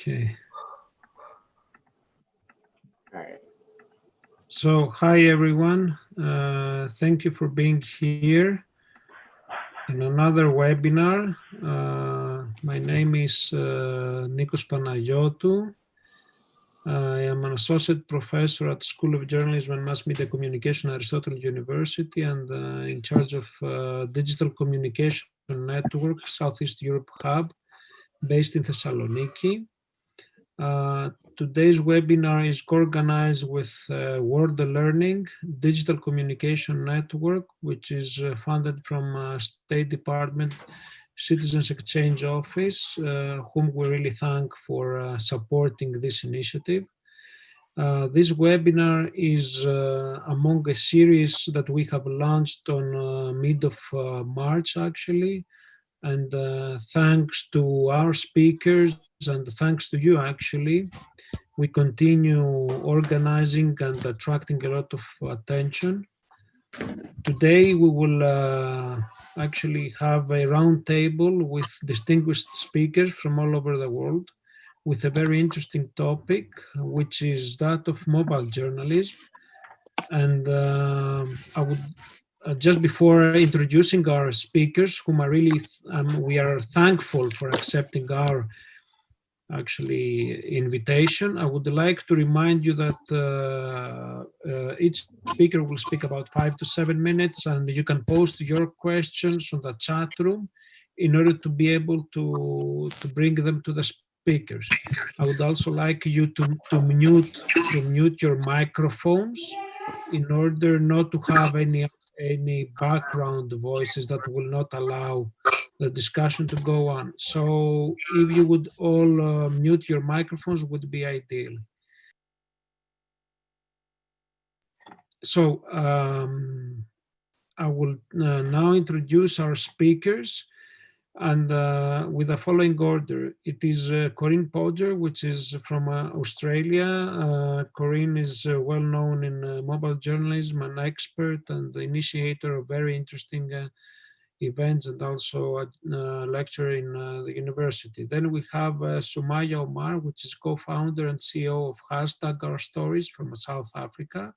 Okay. All right. So, hi everyone. Thank you for being here in another webinar. My name is Nikos Panagiotou. I am an associate professor at School of Journalism and Mass Media Communication at Aristotle University and in charge of Digital Communication Network, Southeast Europe Hub, based in Thessaloniki. Today's webinar is co-organized with World Learning Digital Communication Network, which is funded from State Department Citizens Exchange Office, whom we really thank for supporting this initiative. This webinar is among a series that we have launched on mid of March, actually. And thanks to our speakers and thanks to you, actually, we continue organizing and attracting a lot of attention. Today, we will actually have a round table with distinguished speakers from all over the world with a very interesting topic, which is that of mobile journalism. And I would just before introducing our speakers, whom are really, we are thankful for accepting our invitation, I would like to remind you that each speaker will speak about 5 to 7 minutes, and you can post your questions on the chat room in order to be able to bring them to the speakers. I would also like you to mute your microphones in order not to have any background voices that will not allow the discussion to go on. So if you would all mute your microphones would be ideal. So I will now introduce our speakers, and with the following order. It is Corinne Podger, which is from Australia. Corinne is well known in mobile journalism, an expert and the initiator of very interesting events, and also a lecturer in the university. Then we have Sumaiya Omar, which is co-founder and CEO of #OurStories from South Africa.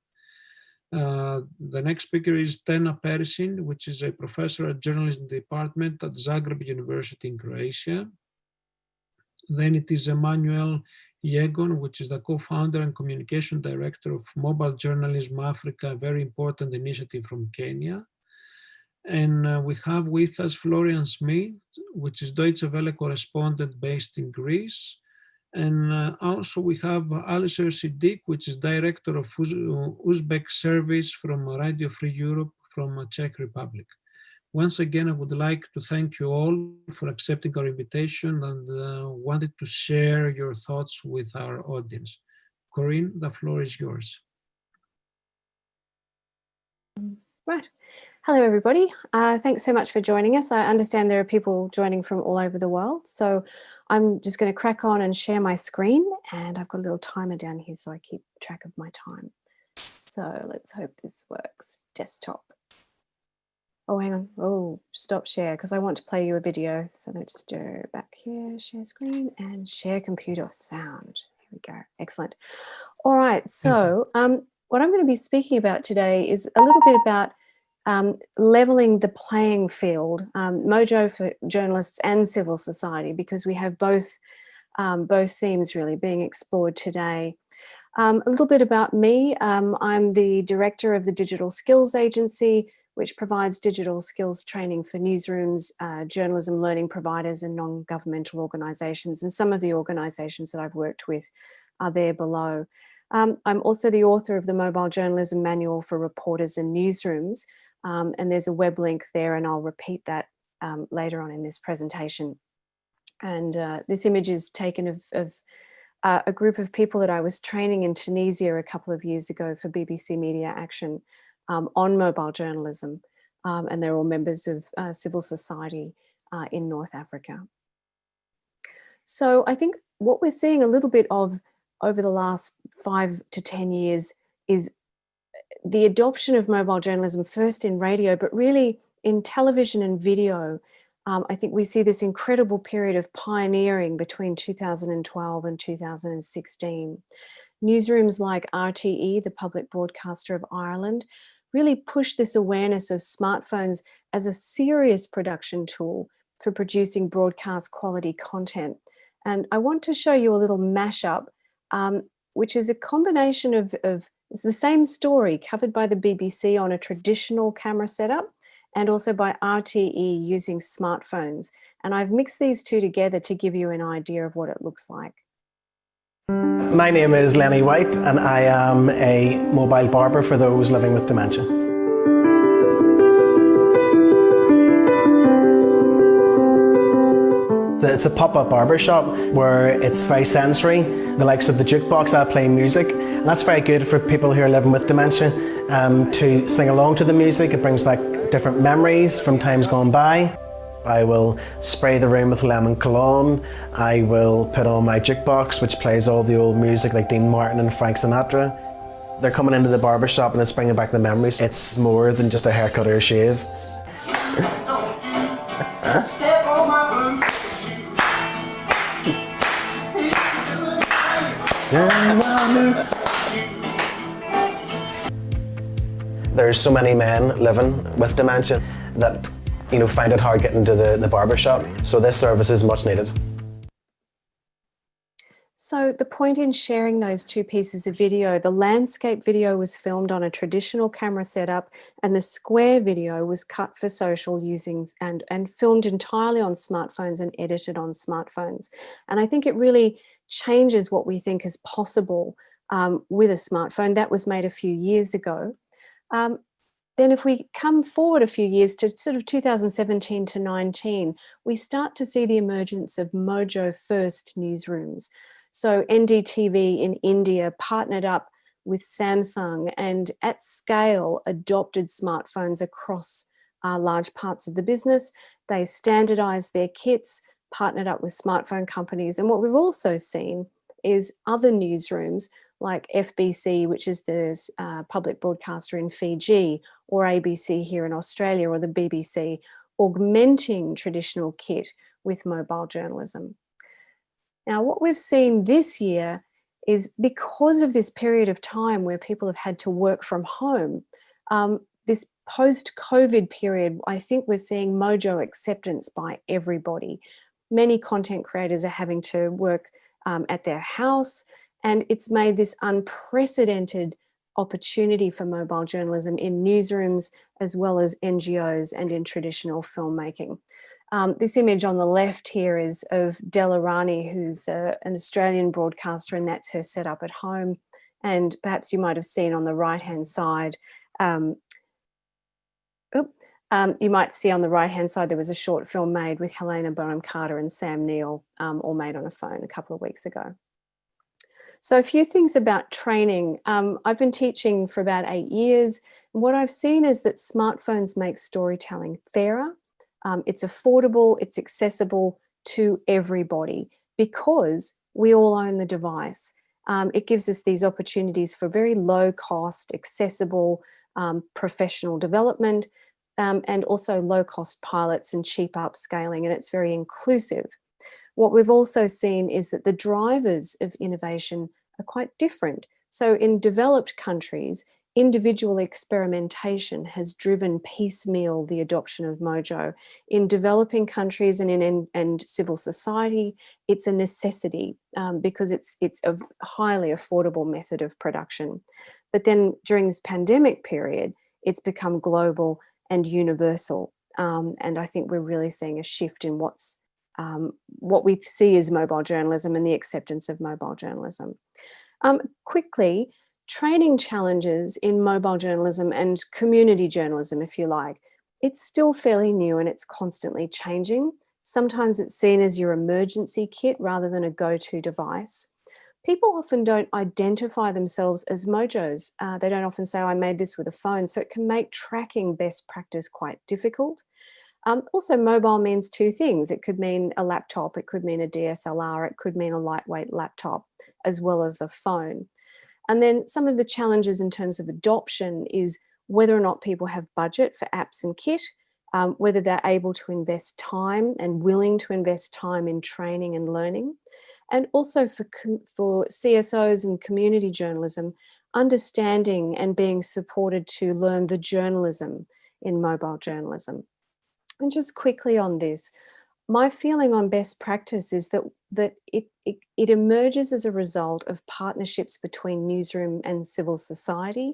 The next speaker is Tena Perisin, which is a professor at journalism department at Zagreb University in Croatia. Then it is Emmanuel Yegon, which is the co-founder and communication director of Mobile Journalism Africa, a very important initiative from Kenya. And we have with us Florian Schmitz, which is Deutsche Welle correspondent based in Greece. And also we have Alisher Siddique, which is director of Uzbek service from Radio Free Europe from Czech Republic. Once again, I would like to thank you all for accepting our invitation and wanted to share your thoughts with our audience. Corinne, the floor is yours. Right. Hello, everybody. Thanks so much for joining us. I understand there are people joining from all over the world. So I'm just going to crack on and share my screen. And I've got a little timer down here so I keep track of my time. So let's hope this works. Desktop. Oh, hang on. Oh, stop share because I want to play you a video. So let's go back here, share screen and share computer sound. Here we go. Excellent. All right. So what I'm going to be speaking about today is a little bit about leveling the playing field, MoJo for journalists and civil society, because we have both themes really being explored today. A little bit about me. I'm the director of the Digital Skills Agency, which provides digital skills training for newsrooms, journalism learning providers and non-governmental organisations. And some of the organisations that I've worked with are there below. I'm also the author of the Mobile Journalism Manual for Reporters and Newsrooms. And there's a web link there, and I'll repeat that later on in this presentation. And this image is taken of a group of people that I was training in Tunisia a couple of years ago for BBC Media Action on mobile journalism. And they're all members of civil society in North Africa. So I think what we're seeing a little bit of over the last 5 to 10 years is the adoption of mobile journalism, first in radio, but really in television and video, I think we see this incredible period of pioneering between 2012 and 2016. Newsrooms like RTE, the public broadcaster of Ireland, really pushed this awareness of smartphones as a serious production tool for producing broadcast quality content. And I want to show you a little mashup, which is a combination of it's the same story covered by the BBC on a traditional camera setup and also by RTE using smartphones. And I've mixed these two together to give you an idea of what it looks like. My name is Lenny White and I am a mobile barber for those living with dementia. It's a pop-up barber shop where it's very sensory. The likes of the jukebox, I play music, and that's very good for people who are living with dementia to sing along to the music. It brings back different memories from times gone by. I will spray the room with lemon cologne. I will put on my jukebox, which plays all the old music like Dean Martin and Frank Sinatra. They're coming into the barber shop and it's bringing back the memories. It's more than just a haircut or a shave. There's so many men living with dementia that find it hard getting to the barber shop. So this service is much needed. So the point in sharing those two pieces of video, the landscape video was filmed on a traditional camera setup and the square video was cut for social using and filmed entirely on smartphones and edited on smartphones. And I think it really changes what we think is possible with a smartphone. That was made a few years ago. Then if we come forward a few years to sort of 2017 to 19, we start to see the emergence of MoJo first newsrooms. So NDTV in India partnered up with Samsung and at scale adopted smartphones across large parts of the business. They standardized their kits, partnered up with smartphone companies. And what we've also seen is other newsrooms like FBC, which is the public broadcaster in Fiji, or ABC here in Australia, or the BBC, augmenting traditional kit with mobile journalism. Now, what we've seen this year is because of this period of time where people have had to work from home, this post-COVID period, I think we're seeing MoJo acceptance by everybody. Many content creators are having to work at their house, and it's made this unprecedented opportunity for mobile journalism in newsrooms as well as NGOs and in traditional filmmaking. This image on the left here is of Della Rani, who's an Australian broadcaster, and that's her setup at home. And perhaps you might have seen on the right-hand side, you might see on the right-hand side there was a short film made with Helena Bonham Carter and Sam Neill, all made on a phone a couple of weeks ago. So a few things about training. I've been teaching for about 8 years. And what I've seen is that smartphones make storytelling fairer. It's affordable, it's accessible to everybody because we all own the device. It gives us these opportunities for very low cost, accessible, professional development, and also low cost pilots and cheap upscaling, and it's very inclusive. What we've also seen is that the drivers of innovation are quite different. So in developed countries, individual experimentation has driven piecemeal the adoption of MoJo. In developing countries and civil society, it's a necessity because it's a highly affordable method of production. But then during this pandemic period, it's become global and universal. And I think we're really seeing a shift in what we see as mobile journalism and the acceptance of mobile journalism. Quickly, training challenges in mobile journalism and community journalism, if you like. It's still fairly new and it's constantly changing. Sometimes it's seen as your emergency kit rather than a go-to device. People often don't identify themselves as MoJos. They don't often say, I made this with a phone, so it can make tracking best practice quite difficult. Also, mobile means two things. It could mean a laptop, it could mean a DSLR, it could mean a lightweight laptop, as well as a phone. And then some of the challenges in terms of adoption is whether or not people have budget for apps and kit, whether they're able to invest time and willing to invest time in training and learning. And also for CSOs and community journalism, understanding and being supported to learn the journalism in mobile journalism. And just quickly on this, my feeling on best practice is that it emerges as a result of partnerships between newsroom and civil society,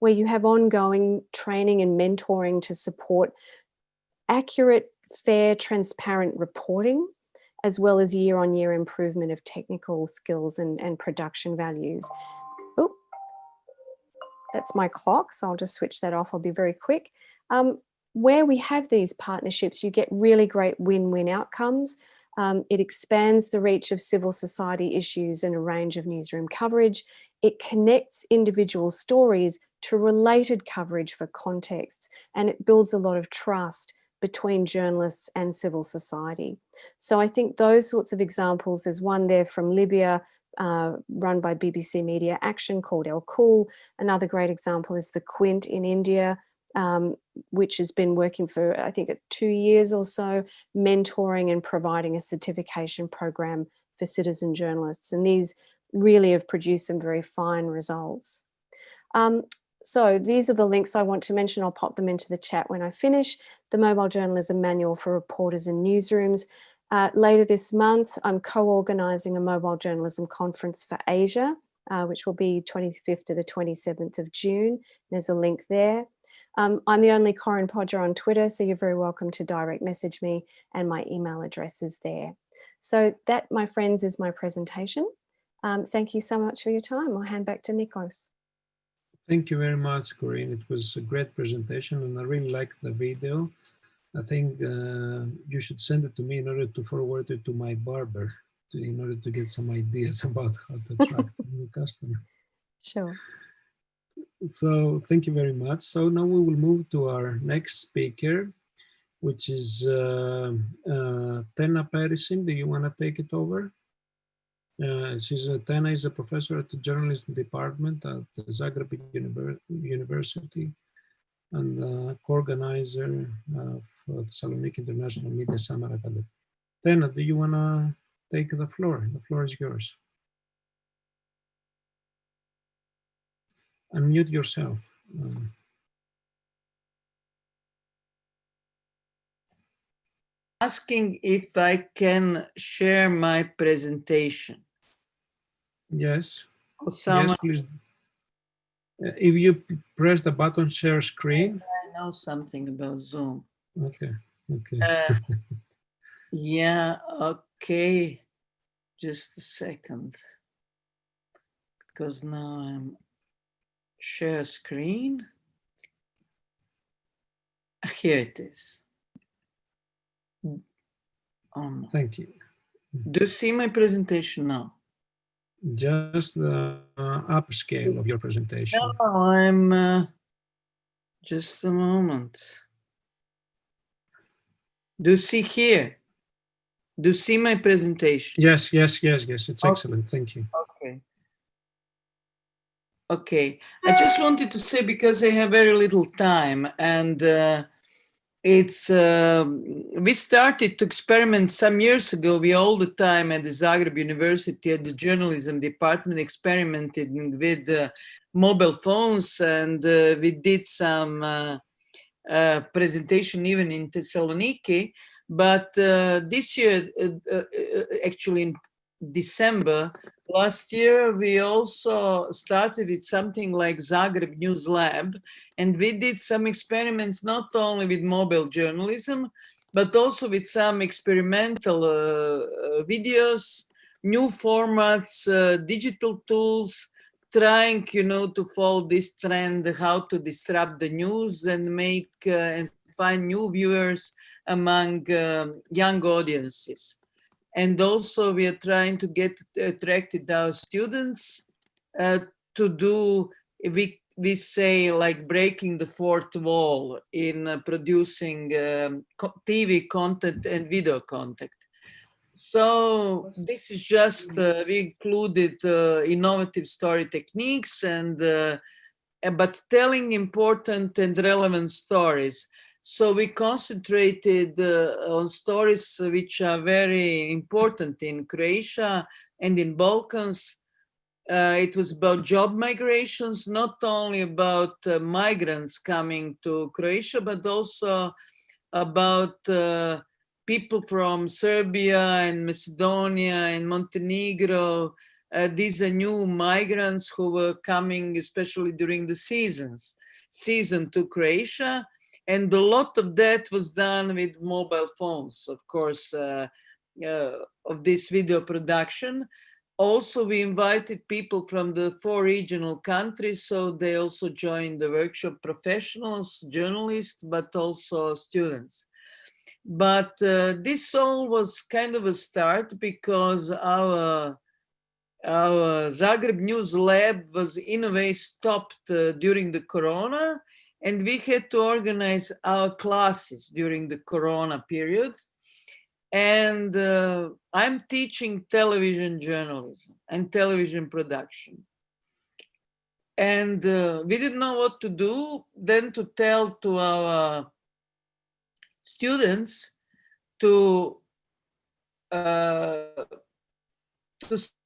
where you have ongoing training and mentoring to support accurate, fair, transparent reporting, as well as year-on-year improvement of technical skills and production values. Oh, that's my clock, so I'll just switch that off. I'll be very quick. Where we have these partnerships, you get really great win-win outcomes. It expands the reach of civil society issues and a range of newsroom coverage. It connects individual stories to related coverage for context, and it builds a lot of trust between journalists and civil society. So I think those sorts of examples, there's one there from Libya, run by BBC Media Action called El Cool. Another great example is the Quint in India, which has been working for, I think, 2 years or so, mentoring and providing a certification program for citizen journalists. And these really have produced some very fine results. So these are the links I want to mention. I'll pop them into the chat when I finish. The Mobile Journalism Manual for Reporters and Newsrooms. Later this month, I'm co-organising a mobile journalism conference for Asia, which will be 25th to the 27th of June. There's a link there. I'm the only Corinne Podger on Twitter, so you're very welcome to direct message me, and my email address is there. So that, my friends, is my presentation. Thank you so much for your time. I'll hand back to Nikos. Thank you very much, Corinne. It was a great presentation, and I really liked the video. I think you should send it to me in order to forward it to my barber, in order to get some ideas about how to attract a new customer. Sure. So thank you very much. So now we will move to our next speaker, which is Tena Perisin. Do you want to take it over? Tena is a professor at the journalism department at the Zagreb University and co-organizer of Thessaloniki International Media Summer Academy. Tena, do you want to take the floor? The floor is yours. Unmute yourself. Asking if I can share my presentation. Yes. Osama, yes, please. If you press the button share screen. I know something about Zoom. Okay. Okay. Yeah. Okay. Just a second. Because now I'm share screen. Here it is. Thank you. Do you see my presentation now? Just the upper scale of your presentation. No, I'm just a moment. Do you see here? Do you see my presentation? Yes. It's excellent. Thank you. Okay. Okay. I just wanted to say, because I have very little time, and we started to experiment some years ago. We all the time at the Zagreb University at the journalism department experimented with mobile phones, and we did some presentation even in Thessaloniki. But this year, actually in December last year, we also started with something like Zagreb News Lab, and we did some experiments not only with mobile journalism, but also with some experimental videos, new formats, digital tools, trying, to follow this trend, how to disrupt the news and make and find new viewers among young audiences. And also we are trying to get attracted our students to do, we say, like breaking the fourth wall in producing TV content and video content. So this is just, we included innovative story techniques and but telling important and relevant stories. So we concentrated on stories which are very important in Croatia and in Balkans. It was about job migrations, not only about migrants coming to Croatia, but also about people from Serbia and Macedonia and Montenegro. These are new migrants who were coming, especially during the season to Croatia. And a lot of that was done with mobile phones, of course, of this video production. Also, we invited people from the 4 regional countries, so they also joined the workshop, professionals, journalists, but also students. But this all was kind of a start because our Zagreb News Lab was in a way stopped during the Corona, and we had to organize our classes during the Corona period. And I'm teaching television journalism and television production. And we didn't know what to do, then to tell to our students to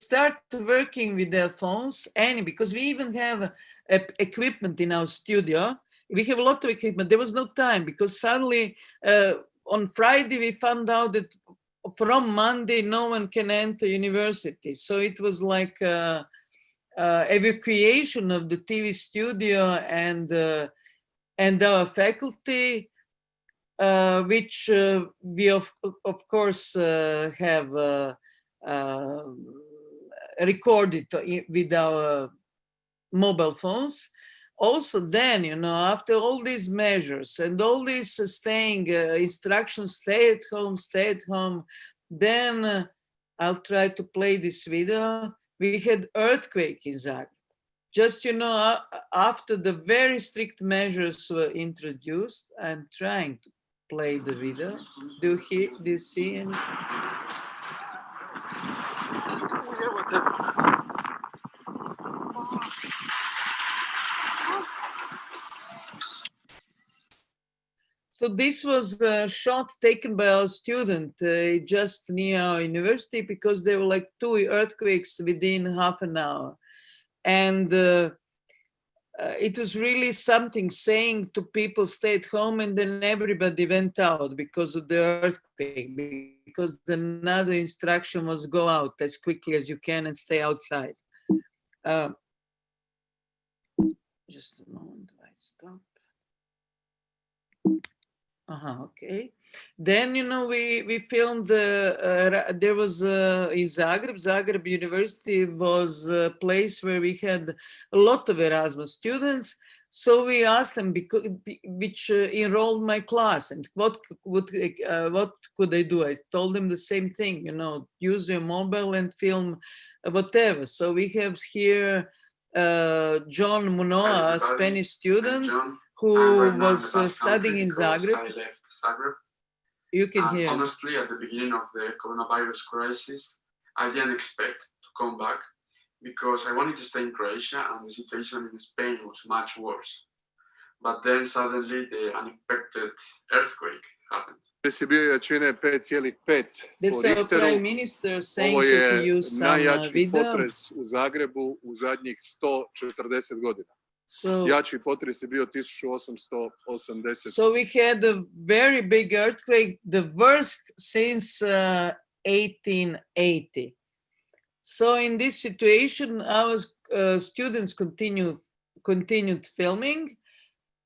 start working with their phones, because we even have equipment in our studio. We have a lot of equipment. There was no time because suddenly on Friday, we found out that from Monday, no one can enter university. So it was like evacuation of the TV studio and our faculty, which we of course have recorded with our mobile phones. Also then, you know, after all these measures and all these instructions, stay at home, then I'll try to play this video. We had earthquake in Zagreb. Just, you know, after the very strict measures were introduced, I'm trying to play the video. Do you see anything? So this was a shot taken by our student just near our university, because there were like 2 earthquakes within half an hour. And it was really something, saying to people, stay at home, and then everybody went out because of the earthquake, because another instruction was go out as quickly as you can and stay outside. Just a moment, I stop. Okay. Then, you know, we filmed, there was in Zagreb University was a place where we had a lot of Erasmus students. So we asked them which enrolled my class and what could they do? I told them the same thing, you know, use your mobile and film whatever. So we have here John Munoa, a Spanish student, who was studying in Zagreb. I left Zagreb. You can hear. Honestly, at the beginning of the coronavirus crisis, I didn't expect to come back because I wanted to stay in Croatia and the situation in Spain was much worse. But then suddenly the unexpected earthquake happened. Je bio jačine 5,5 That's po our Richteru. prime minister saying Ovo that he je used some najjači video. potres u Zagrebu u zadnjih 140 godina. So, Jači potres je bio 1880. So we had a very big earthquake, the worst since 1880. So in this situation, our students continued filming.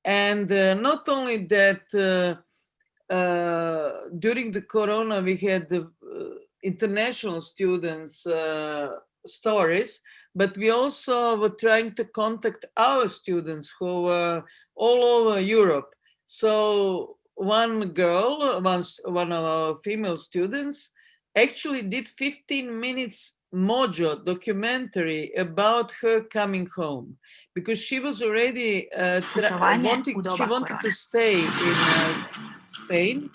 And not only that, during the Corona, we had international students' stories, but we also were trying to contact our students who were all over Europe. So one girl, one of our female students, actually did 15 minutes MoJo documentary about her coming home, because she was already she wanted to stay in Spain,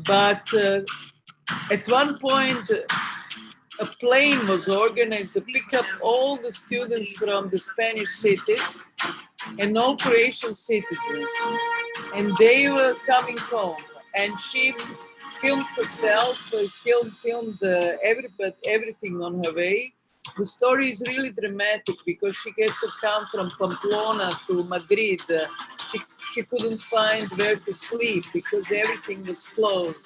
but at one point a plane was organized to pick up all the students from the Spanish cities and all Croatian citizens. And they were coming home. And she filmed herself, filmed everything on her way. The story is really dramatic because she had to come from Pamplona to Madrid. She couldn't find where to sleep because everything was closed.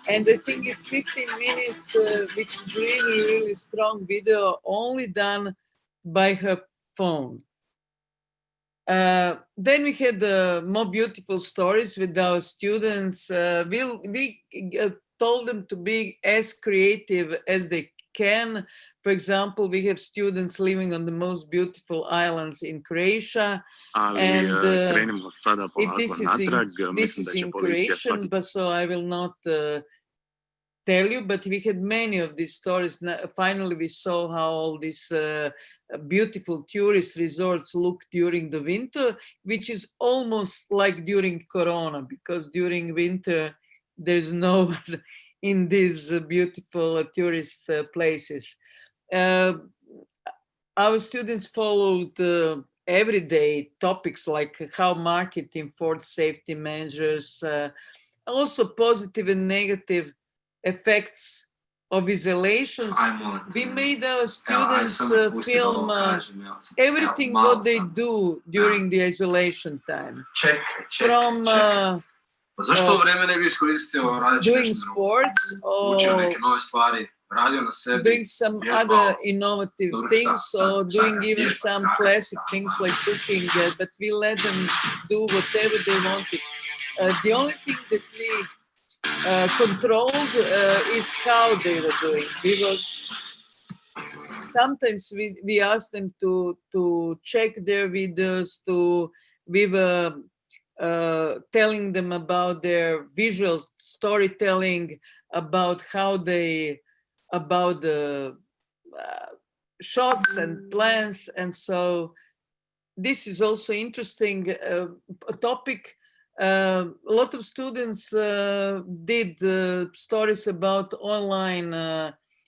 And I think it's 15 minutes, which is really, really strong video, only done by her phone. Then we had more beautiful stories with our students. We told them to be as creative as they can. For example, we have students living on the most beautiful islands in Croatia. And this is in Croatian, but so I will not tell you, but we had many of these stories. Finally, we saw how all these beautiful tourist resorts look during the winter, which is almost like during Corona, because during winter, there's no in these beautiful tourist places. Our students followed everyday topics like how market enforce safety measures, also positive and negative effects of isolations. We made our students film everything what they do during the isolation time. From doing sports or doing some other innovative things or doing even some classic things like cooking, but we let them do whatever they wanted. The only thing that we controlled is how they were doing, because sometimes we asked them to check their videos, we were telling them about their visual storytelling, about how they, about the shots and plans. And so this is also interesting a topic. A lot of students did stories about online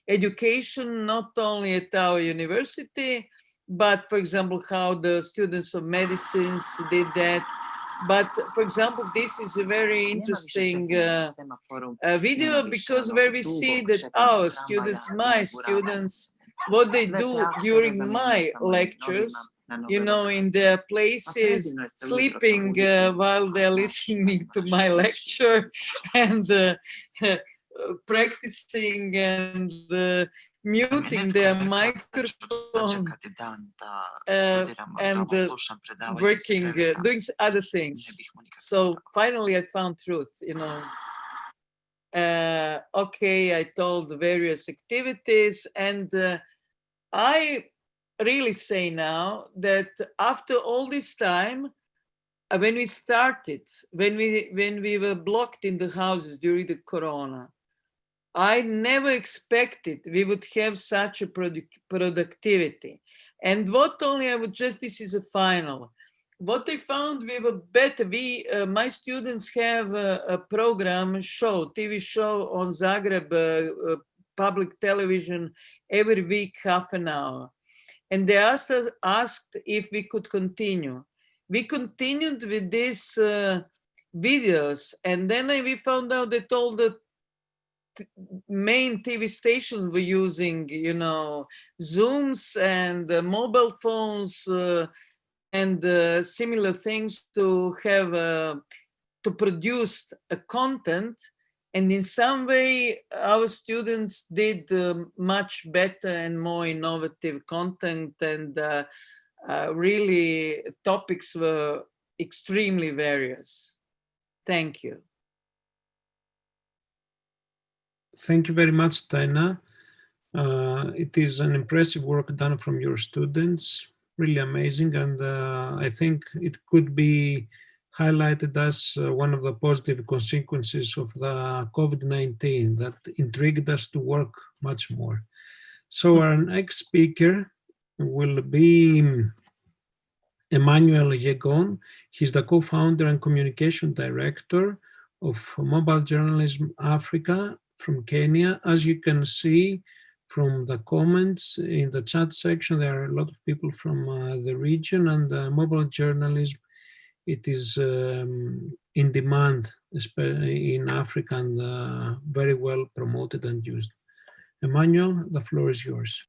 education, not only at our university, but for example, how the students of medicines did that. But for example, this is a very interesting video, because where we see that our students, my students, what they do during my lectures, you know, in their places, sleeping while they're listening to my lecture, and practicing and muting their microphone and working, doing other things. So finally I found truth, you know. Okay, I told various activities, and I really say now that after all this time, when we started, when we were blocked in the houses during the Corona, I never expected we would have such a productivity. And what only I would just, this is a final. What I found, we were better. My students have a program show, TV show on Zagreb public television every week, half an hour. And they asked if we could continue. We continued with these videos, and then we found out that all the main TV stations were using, you know, Zooms and mobile phones and similar things to have to produce a content. And in some way, our students did much better and more innovative content, and really topics were extremely various. Thank you. Thank you very much, Tena. It is an impressive work done from your students, really amazing. And I think it could be highlighted as one of the positive consequences of the COVID-19 that intrigued us to work much more. So our next speaker will be Emmanuel Yegon. He's the co-founder and communication director of Mobile Journalism Africa from Kenya. As you can see from the comments in the chat section, there are a lot of people from the region, and mobile journalism, it is in demand in Africa, and very well promoted and used. Emmanuel, the floor is yours.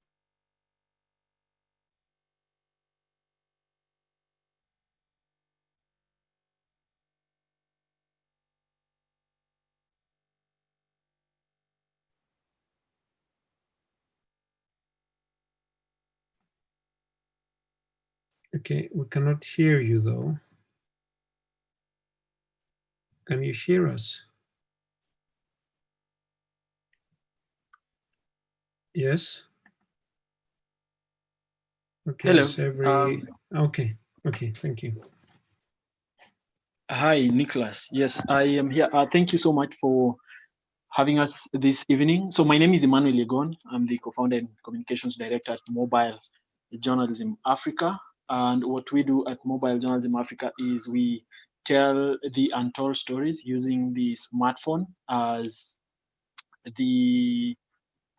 Okay, we cannot hear you though. Can you hear us? Yes. Okay. Hello. Okay. Okay. Thank you. Hi, Nicholas. Yes, I am here. Thank you so much for having us this evening. So my name is Emmanuel Yegon. I'm the co-founder and communications director at Mobile Journalism Africa. And what we do at Mobile Journalism Africa is we tell the untold stories using the smartphone as the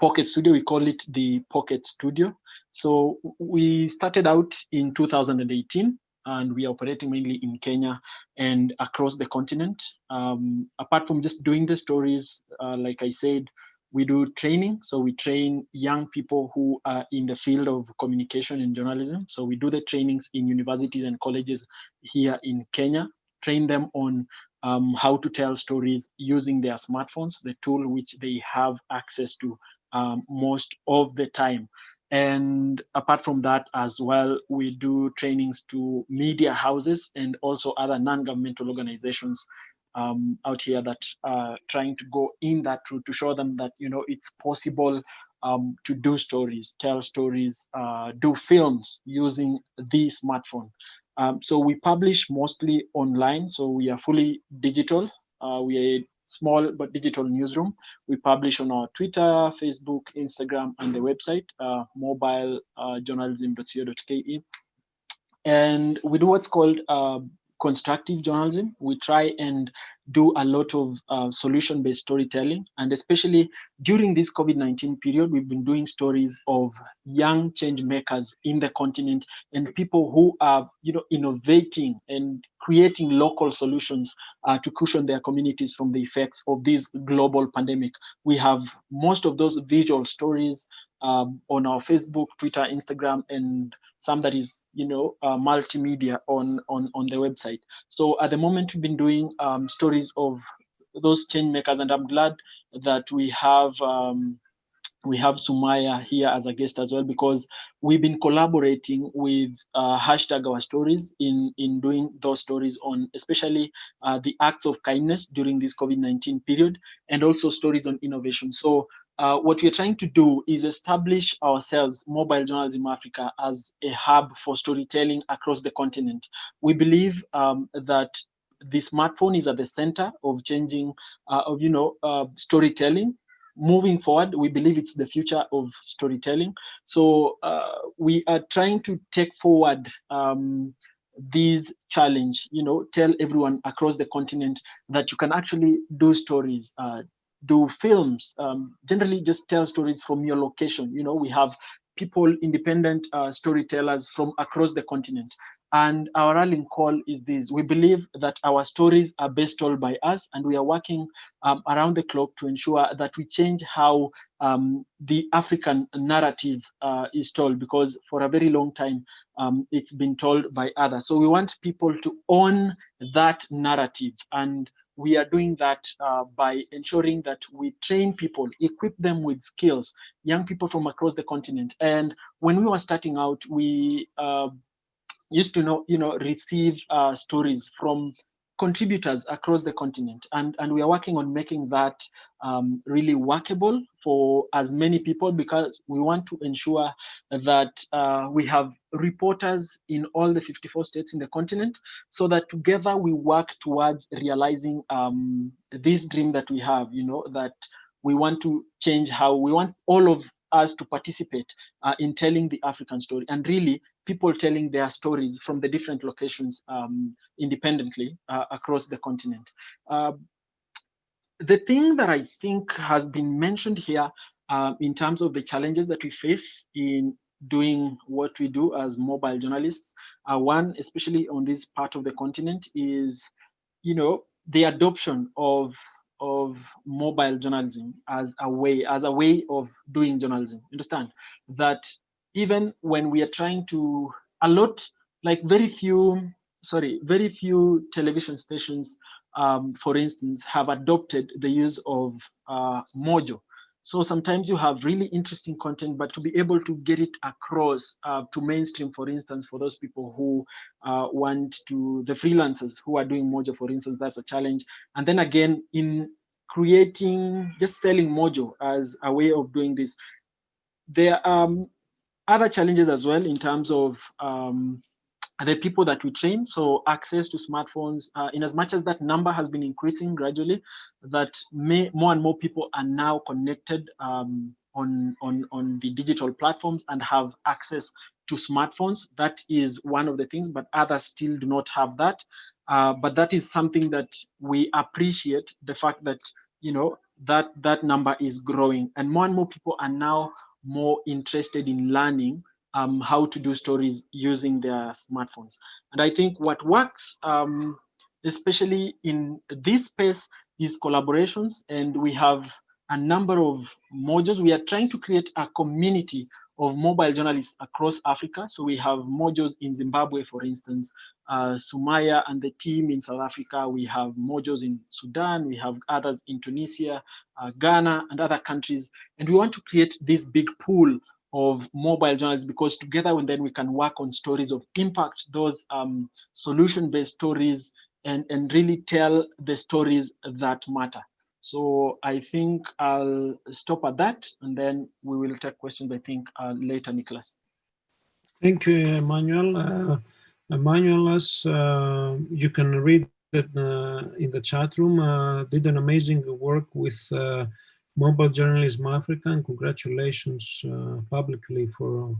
pocket studio. We call it the pocket studio. So we started out in 2018, and we are operating mainly in Kenya and across the continent. Apart from just doing the stories, like I said, we do training. So we train young people who are in the field of communication and journalism. So we do the trainings in universities and colleges here in Kenya, train them on how to tell stories using their smartphones, the tool which they have access to most of the time. And apart from that as well, we do trainings to media houses and also other non-governmental organizations out here that are trying to go in that route to show them that, you know, it's possible to do stories, tell stories, do films using the smartphone. So we publish mostly online, so we are fully digital. We are a small but digital newsroom. We publish on our Twitter, Facebook, Instagram, and the website, mobilejournalism.co.ke. And we do what's called constructive journalism. We try and do a lot of solution-based storytelling, and especially during this COVID-19 period, we've been doing stories of young change makers in the continent and people who are, you know, innovating and creating local solutions to cushion their communities from the effects of this global pandemic. We have most of those visual stories on our Facebook, Twitter, Instagram, and some that is, you know, multimedia on the website. So at the moment, we've been doing stories of those change makers, and I'm glad that we have Sumaiya here as a guest as well, because we've been collaborating with hashtag our stories in doing those stories on especially the acts of kindness during this COVID-19 period, and also stories on innovation. So what we're trying to do is establish ourselves, Mobile Journalism Africa, as a hub for storytelling across the continent. We believe that the smartphone is at the center of changing, storytelling. Moving forward, we believe it's the future of storytelling. So we are trying to take forward this challenge, you know, tell everyone across the continent that you can actually do stories, do films, generally just tell stories from your location. You know, we have people, independent storytellers from across the continent. And our rallying call is this: we believe that our stories are best told by us, and we are working around the clock to ensure that we change how the African narrative is told, because for a very long time it's been told by others. So we want people to own that narrative, and we are doing that by ensuring that we train people, equip them with skills, young people from across the continent. And when we were starting out, we used to receive stories from contributors across the continent, and we are working on making that really workable for as many people, because we want to ensure that we have reporters in all the 54 states in the continent, so that together we work towards realizing this dream that we have, you know, that we want to change how we want all of us to participate in telling the African story, and really people telling their stories from the different locations independently across the continent. The thing that I think has been mentioned here in terms of the challenges that we face in doing what we do as mobile journalists. One, especially on this part of the continent, is, you know, the adoption of mobile journalism as a way of doing journalism. Understand that even when we are trying to very few television stations, for instance, have adopted the use of MoJo. So sometimes you have really interesting content, but to be able to get it across to mainstream, for instance, for those people who the freelancers who are doing MoJo, for instance, that's a challenge. And then again, in just selling MoJo as a way of doing this, there are other challenges as well in terms of the people that we train. So access to smartphones, in as much as that number has been increasing gradually, that more and more people are now connected on the digital platforms and have access to smartphones. That is one of the things, but others still do not have that. But that is something that we appreciate, the fact that, you know, that number is growing, and more people are now more interested in learning how to do stories using their smartphones. And I think what works, especially in this space, is collaborations. And we have a number of MoJos. We are trying to create a community of mobile journalists across Africa. So we have MoJos in Zimbabwe, for instance, Sumaiya and the team in South Africa. We have MoJos in Sudan. We have others in Tunisia, Ghana, and other countries. And we want to create this big pool of mobile journalists, because together and then we can work on stories of impact, those solution-based stories, and really tell the stories that matter. So I think I'll stop at that, and then we will take questions, I think, later, Nicholas. Thank you, Emmanuel. Emmanuel, as you can read that in the chat room, did an amazing work with Mobile Journalism Africa, and congratulations publicly for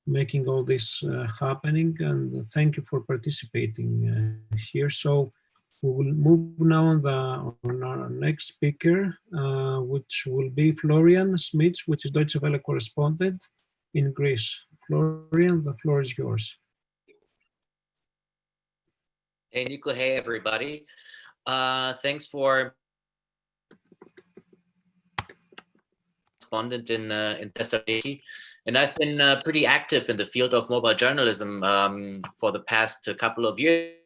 making all this happening, and thank you for participating here. So we will move now on our next speaker, which will be Florian Schmitz, which is Deutsche Welle correspondent in Greece. Florian, the floor is yours. Hey, Nico. Hey, everybody. Thanks for correspondent in Thessaloniki. And I've been pretty active in the field of mobile journalism for the past couple of years.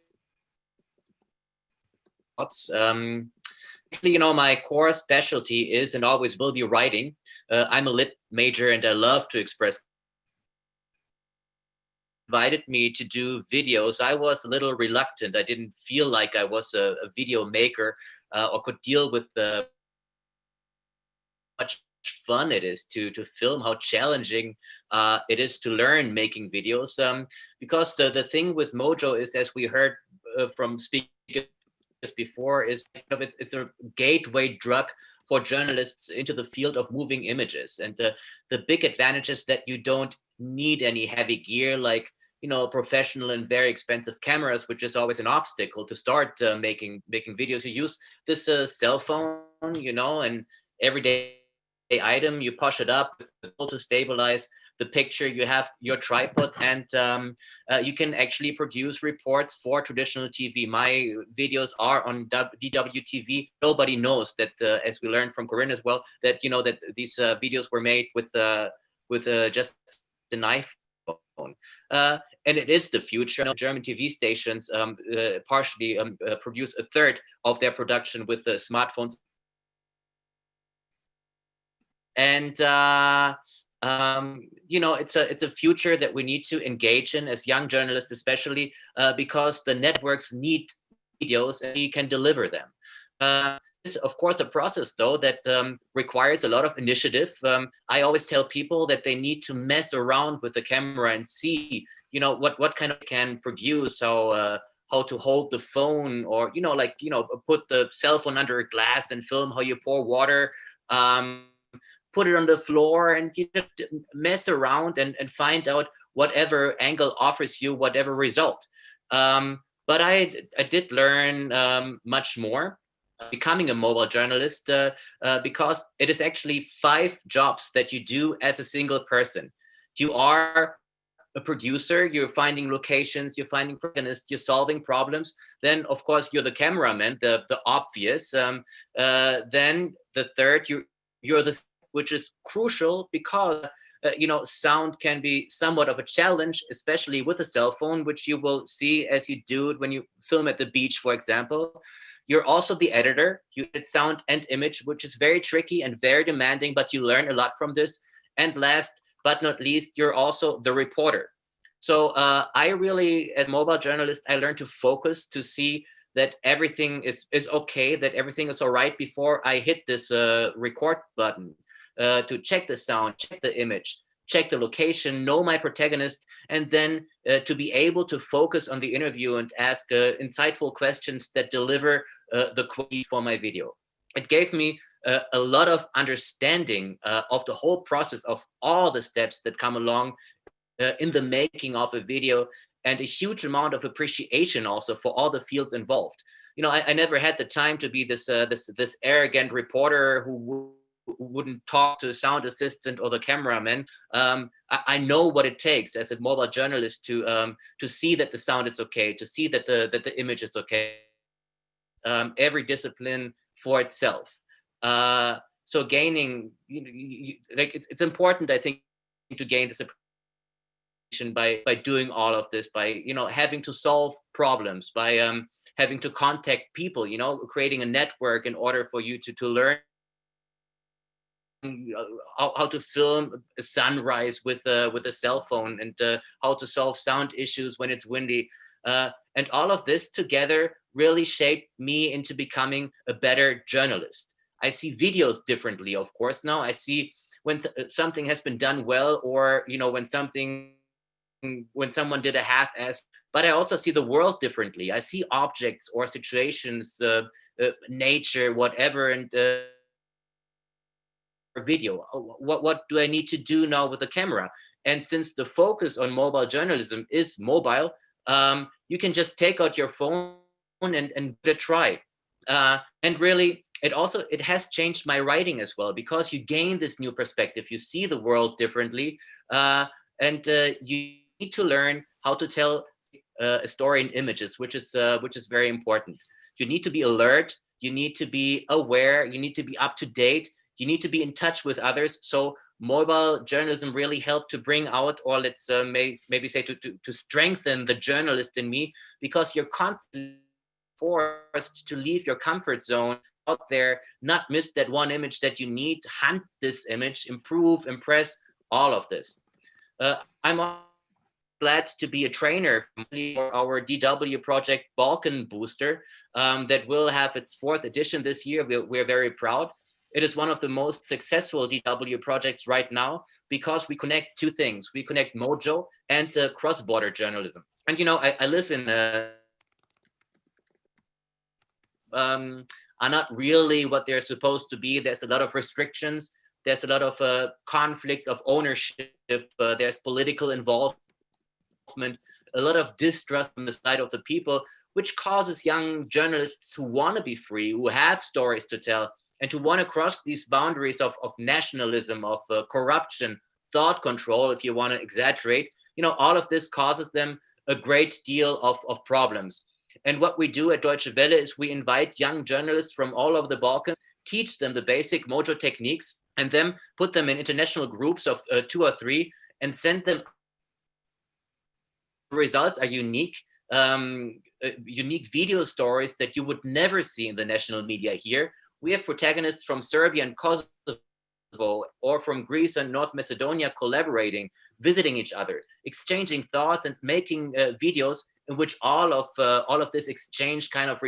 You know, my core specialty is and always will be writing. I'm a lit major and I love to express. Invited me to do videos. I was a little reluctant. I didn't feel like I was a video maker or could deal with the much fun it is to film, how challenging it is to learn making videos. Because the thing with MoJo is, as we heard from speakers before, is it's a gateway drug for journalists into the field of moving images. And the big advantage is that you don't need any heavy gear like, you know, professional and very expensive cameras, which is always an obstacle to start making videos. You use this cell phone, you know, and everyday item, you push it up to stabilize the picture. You have your tripod, and you can actually produce reports for traditional TV. My videos are on DWTV. Nobody knows that, as we learned from Corinne as well, that, you know, that these videos were made with just an iPhone. And it is the future. German TV stations partially produce a third of their production with smartphones. And you know, it's a future that we need to engage in as young journalists, especially because the networks need videos and we can deliver them. It's of course a process though that requires a lot of initiative. I always tell people that they need to mess around with the camera and see, you know, what kind of can produce, how to hold the phone, or, you know, like, you know, put the cell phone under a glass and film how you pour water. Put it on the floor, and you just mess around and find out whatever angle offers you whatever result. But I did learn much more. becoming a mobile journalist because it is actually 5 jobs that you do as a single person. You are a producer, you're finding locations, you're finding protagonists, you're solving problems. Then, of course, you're the cameraman, the obvious. Then the third, you're the, which is crucial because sound can be somewhat of a challenge, especially with a cell phone, which you will see as you do it when you film at the beach, for example. You're also the editor. You edit sound and image, which is very tricky and very demanding, but you learn a lot from this. And last but not least, you're also the reporter. So I really, as a mobile journalist, I learned to focus, to see that everything is okay, that everything is all right before I hit this record button, to check the sound, check the image, check the location, know my protagonist, and then to be able to focus on the interview and ask insightful questions that deliver the quality for my video. It gave me a lot of understanding of the whole process of all the steps that come along in the making of a video, and a huge amount of appreciation also for all the fields involved. I never had the time to be this arrogant reporter who wouldn't talk to a sound assistant or the cameraman. I know what it takes as a mobile journalist to see that the sound is okay, to see that the image is okay. Every discipline for itself. So gaining, it's important, I think, to gain this appreciation by doing all of this, by having to solve problems, by having to contact people, creating a network in order for you to learn how to film a sunrise with a cell phone, and how to solve sound issues when it's windy. And all of this together really shaped me into becoming a better journalist. I see videos differently, of course. Now I see when something has been done well, or when someone did a half-ass, but I also see the world differently. I see objects or situations, nature, whatever, and video. What do I need to do now with the camera? And since the focus on mobile journalism is mobile, you can just take out your phone and give it a try. And really, it has changed my writing as well, because you gain this new perspective. You see the world differently, and you need to learn how to tell a story in images, which is very important. You need to be alert. You need to be aware. You need to be up to date. You need to be in touch with others. So mobile journalism really helped to bring out, or let's maybe say to strengthen the journalist in me, because you're constantly forced to leave your comfort zone, out there, not miss that one image that you need, hunt this image, improve, impress, all of this. I'm glad to be a trainer for our DW project Balkan Booster that will have its 4th edition this year. We're very proud. It is one of the most successful DW projects right now, because we connect 2 things. We connect MoJo and cross-border journalism. And I live in are not really what they're supposed to be. There's a lot of restrictions. There's a lot of conflict of ownership. There's political involvement, a lot of distrust from the side of the people, which causes young journalists who want to be free, who have stories to tell, and who want to cross these boundaries of nationalism, of corruption, thought control, if you want to exaggerate. All of this causes them a great deal of problems. And what we do at Deutsche Welle is we invite young journalists from all over the Balkans, teach them the basic MoJo techniques, and then put them in international groups of 2 or 3, and send them. The results are unique, unique video stories that you would never see in the national media here. We have protagonists from Serbia and Kosovo, or from Greece and North Macedonia, collaborating, visiting each other, exchanging thoughts, and making videos in which all of this exchange kind of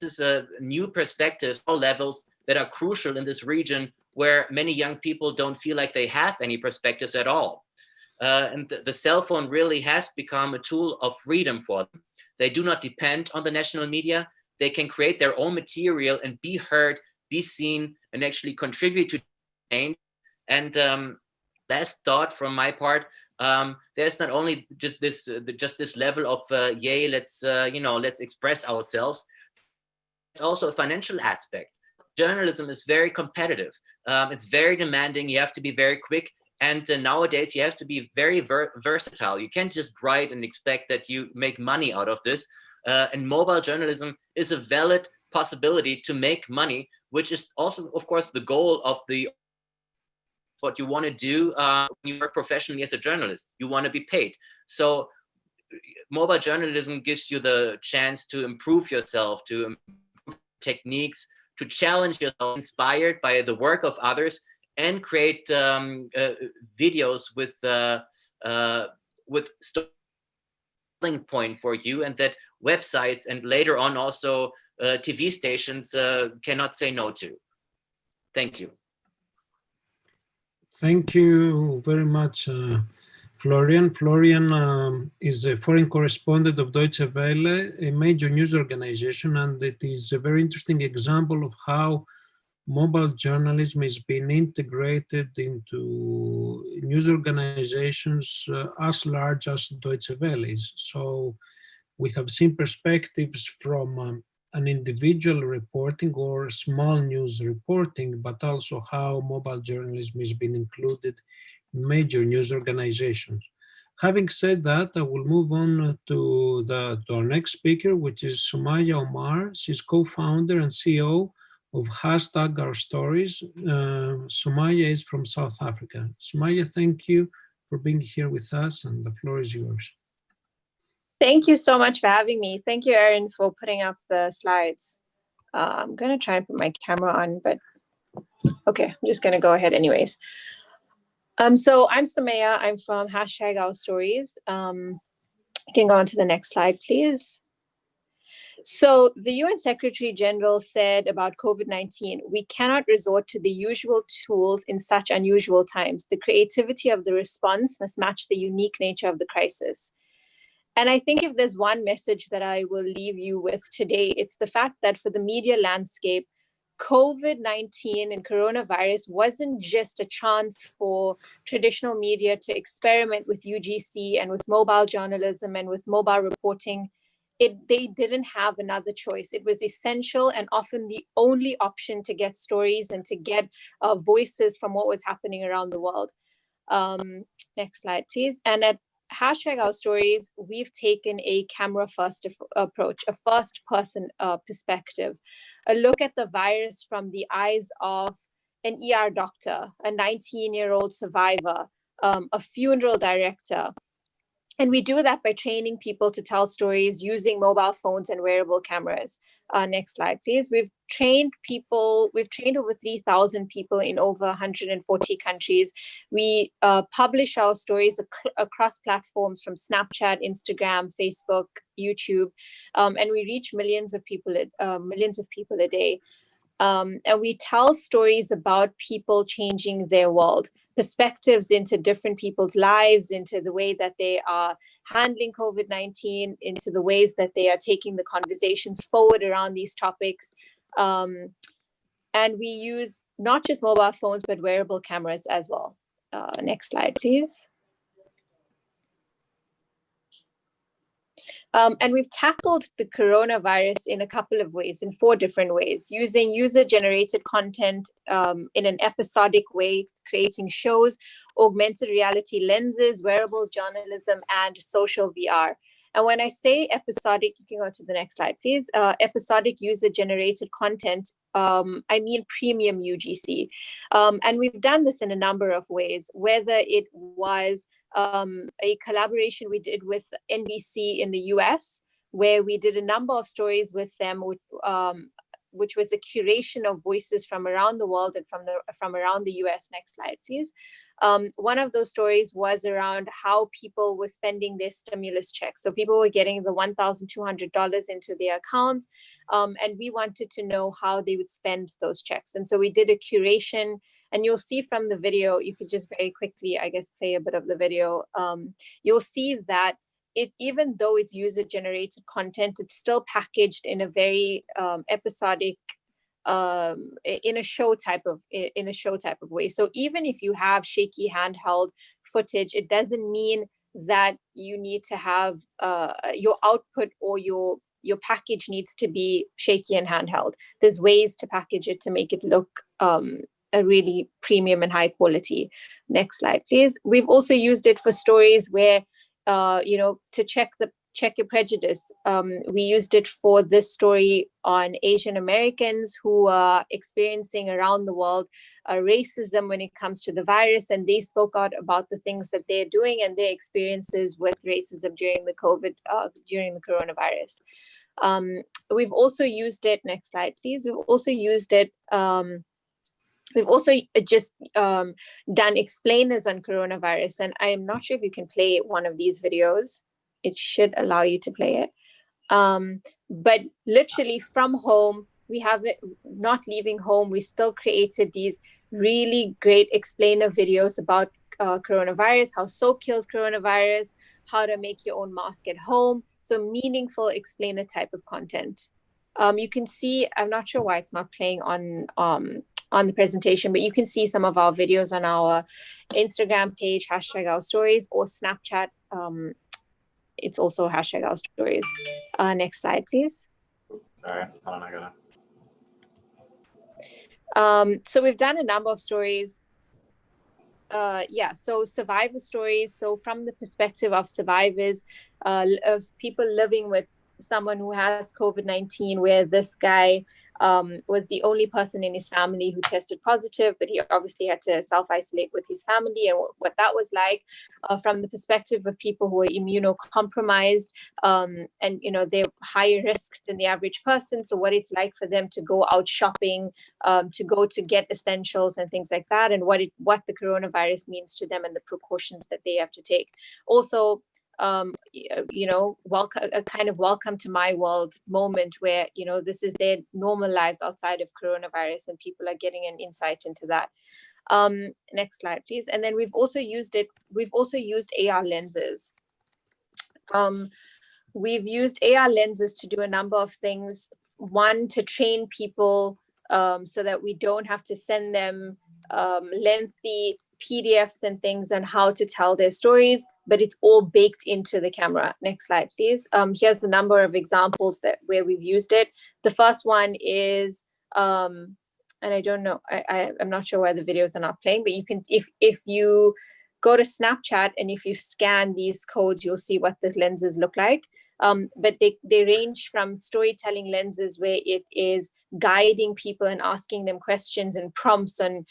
is new perspectives, all levels that are crucial in this region, where many young people don't feel like they have any perspectives at all. And the cell phone really has become a tool of freedom for them. They do not depend on the national media. They can create their own material and be heard, be seen, and actually contribute to change. And last thought from my part, there's not only just this level of yay, let's express ourselves. also a financial aspect. Journalism is very competitive. It's very demanding. You have to be very quick. And nowadays, you have to be very versatile. You can't just write and expect that you make money out of this. And mobile journalism is a valid possibility to make money, which is also, of course, the goal of what you want to do when you work professionally as a journalist. You want to be paid. So mobile journalism gives you the chance to improve yourself, to improve techniques, to challenge yourself, inspired by the work of others, and create videos with starting point for you, and that websites and later on also TV stations cannot say no to. Thank you. Thank you very much, Florian. Florian is a foreign correspondent of Deutsche Welle, a major news organization, and it is a very interesting example of how mobile journalism is being integrated into news organizations as large as Deutsche Welle is. So we have seen perspectives from an individual reporting or small news reporting, but also how mobile journalism is being included in major news organizations. Having said that, I will move on to our next speaker, which is Sumaiya Omar. She's co-founder and CEO of #OurStories. Sumaiya is from South Africa. Sumaiya, thank you for being here with us, and the floor is yours. Thank you so much for having me. Thank you, Erin, for putting up the slides. I'm going to try and put my camera on, but okay, I'm just going to go ahead anyways. So I'm Sumaiya. I'm from #OurStories. You can go on to the next slide, please. So the UN Secretary General said about COVID-19, we cannot resort to the usual tools in such unusual times. The creativity of the response must match the unique nature of the crisis. And I think if there's one message that I will leave you with today, it's the fact that for the media landscape, COVID-19 and coronavirus wasn't just a chance for traditional media to experiment with UGC and with mobile journalism and with mobile reporting. They didn't have another choice. It was essential and often the only option to get stories and to get voices from what was happening around the world. Next slide, please. And at #OurStories, we've taken a camera-first approach, a first-person perspective, a look at the virus from the eyes of an ER doctor, a 19-year-old survivor, a funeral director. And we do that by training people to tell stories using mobile phones and wearable cameras. Next slide, please. We've trained over 3,000 people in over 140 countries. We publish our stories across platforms from Snapchat, Instagram, Facebook, YouTube, and we reach millions of people a day. And we tell stories about people changing their world, perspectives into different people's lives, into the way that they are handling COVID-19, into the ways that they are taking the conversations forward around these topics. And we use not just mobile phones, but wearable cameras as well. Next slide, please. And we've tackled the coronavirus in a couple of ways, in 4 different ways, using user-generated content in an episodic way, creating shows, augmented reality lenses, wearable journalism, and social VR. And when I say episodic, you can go to the next slide, please. Episodic user-generated content, I mean premium UGC. And we've done this in a number of ways, whether it was a collaboration we did with NBC in the US, where we did a number of stories with them, which was a curation of voices from around the world and from around the US. Next slide, please. One of those stories was around how people were spending their stimulus checks. So people were getting the $1,200 into their accounts, and we wanted to know how they would spend those checks. And so we did a curation. And you'll see from the video, you could just very quickly, I guess, play a bit of the video. You'll see that even though it's user-generated content, it's still packaged in a very episodic, in a show type of way. So even if you have shaky handheld footage, it doesn't mean that you need to have your output or your your package needs to be shaky and handheld. There's ways to package it to make it look a really premium and high quality. Next slide, please. We've also used it for stories where, to check your prejudice. We used it for this story on Asian Americans who are experiencing around the world racism when it comes to the virus, and they spoke out about the things that they're doing and their experiences with racism during the coronavirus. We've also used it. Next slide, please. We've also used it. We've also just done explainers on coronavirus, and I am not sure if you can play one of these videos. It should allow you to play it. But literally from home, we have it, not leaving home, we still created these really great explainer videos about coronavirus, how soap kills coronavirus, how to make your own mask at home. So meaningful explainer type of content. You can see, I'm not sure why it's not playing on the presentation, but you can see some of our videos on our Instagram page, #OurStories, or Snapchat. It's also #OurStories. Next slide, please. Sorry, hold on, I gotta. So we've done a number of stories. So survivor stories. So from the perspective of survivors, of people living with someone who has COVID-19, where this guy was the only person in his family who tested positive, but he obviously had to self-isolate with his family, and what that was like. From the perspective of people who are immunocompromised, and they're higher risk than the average person, so what it's like for them to go out shopping, to go to get essentials and things like that, and what the coronavirus means to them and the precautions that they have to take. Also, a kind of welcome to my world moment where, this is their normal lives outside of coronavirus, and people are getting an insight into that. Next slide, please. And then we've also used AR lenses. We've used AR lenses to do a number of things. One, to train people so that we don't have to send them lengthy PDFs and things on how to tell their stories, but it's all baked into the camera. Next slide, please. Here's the number of examples where we've used it. The first one is, and I don't know, I'm not sure why the videos are not playing, but you can, if you go to Snapchat and if you scan these codes, you'll see what the lenses look like. But they range from storytelling lenses where it is guiding people and asking them questions and prompts on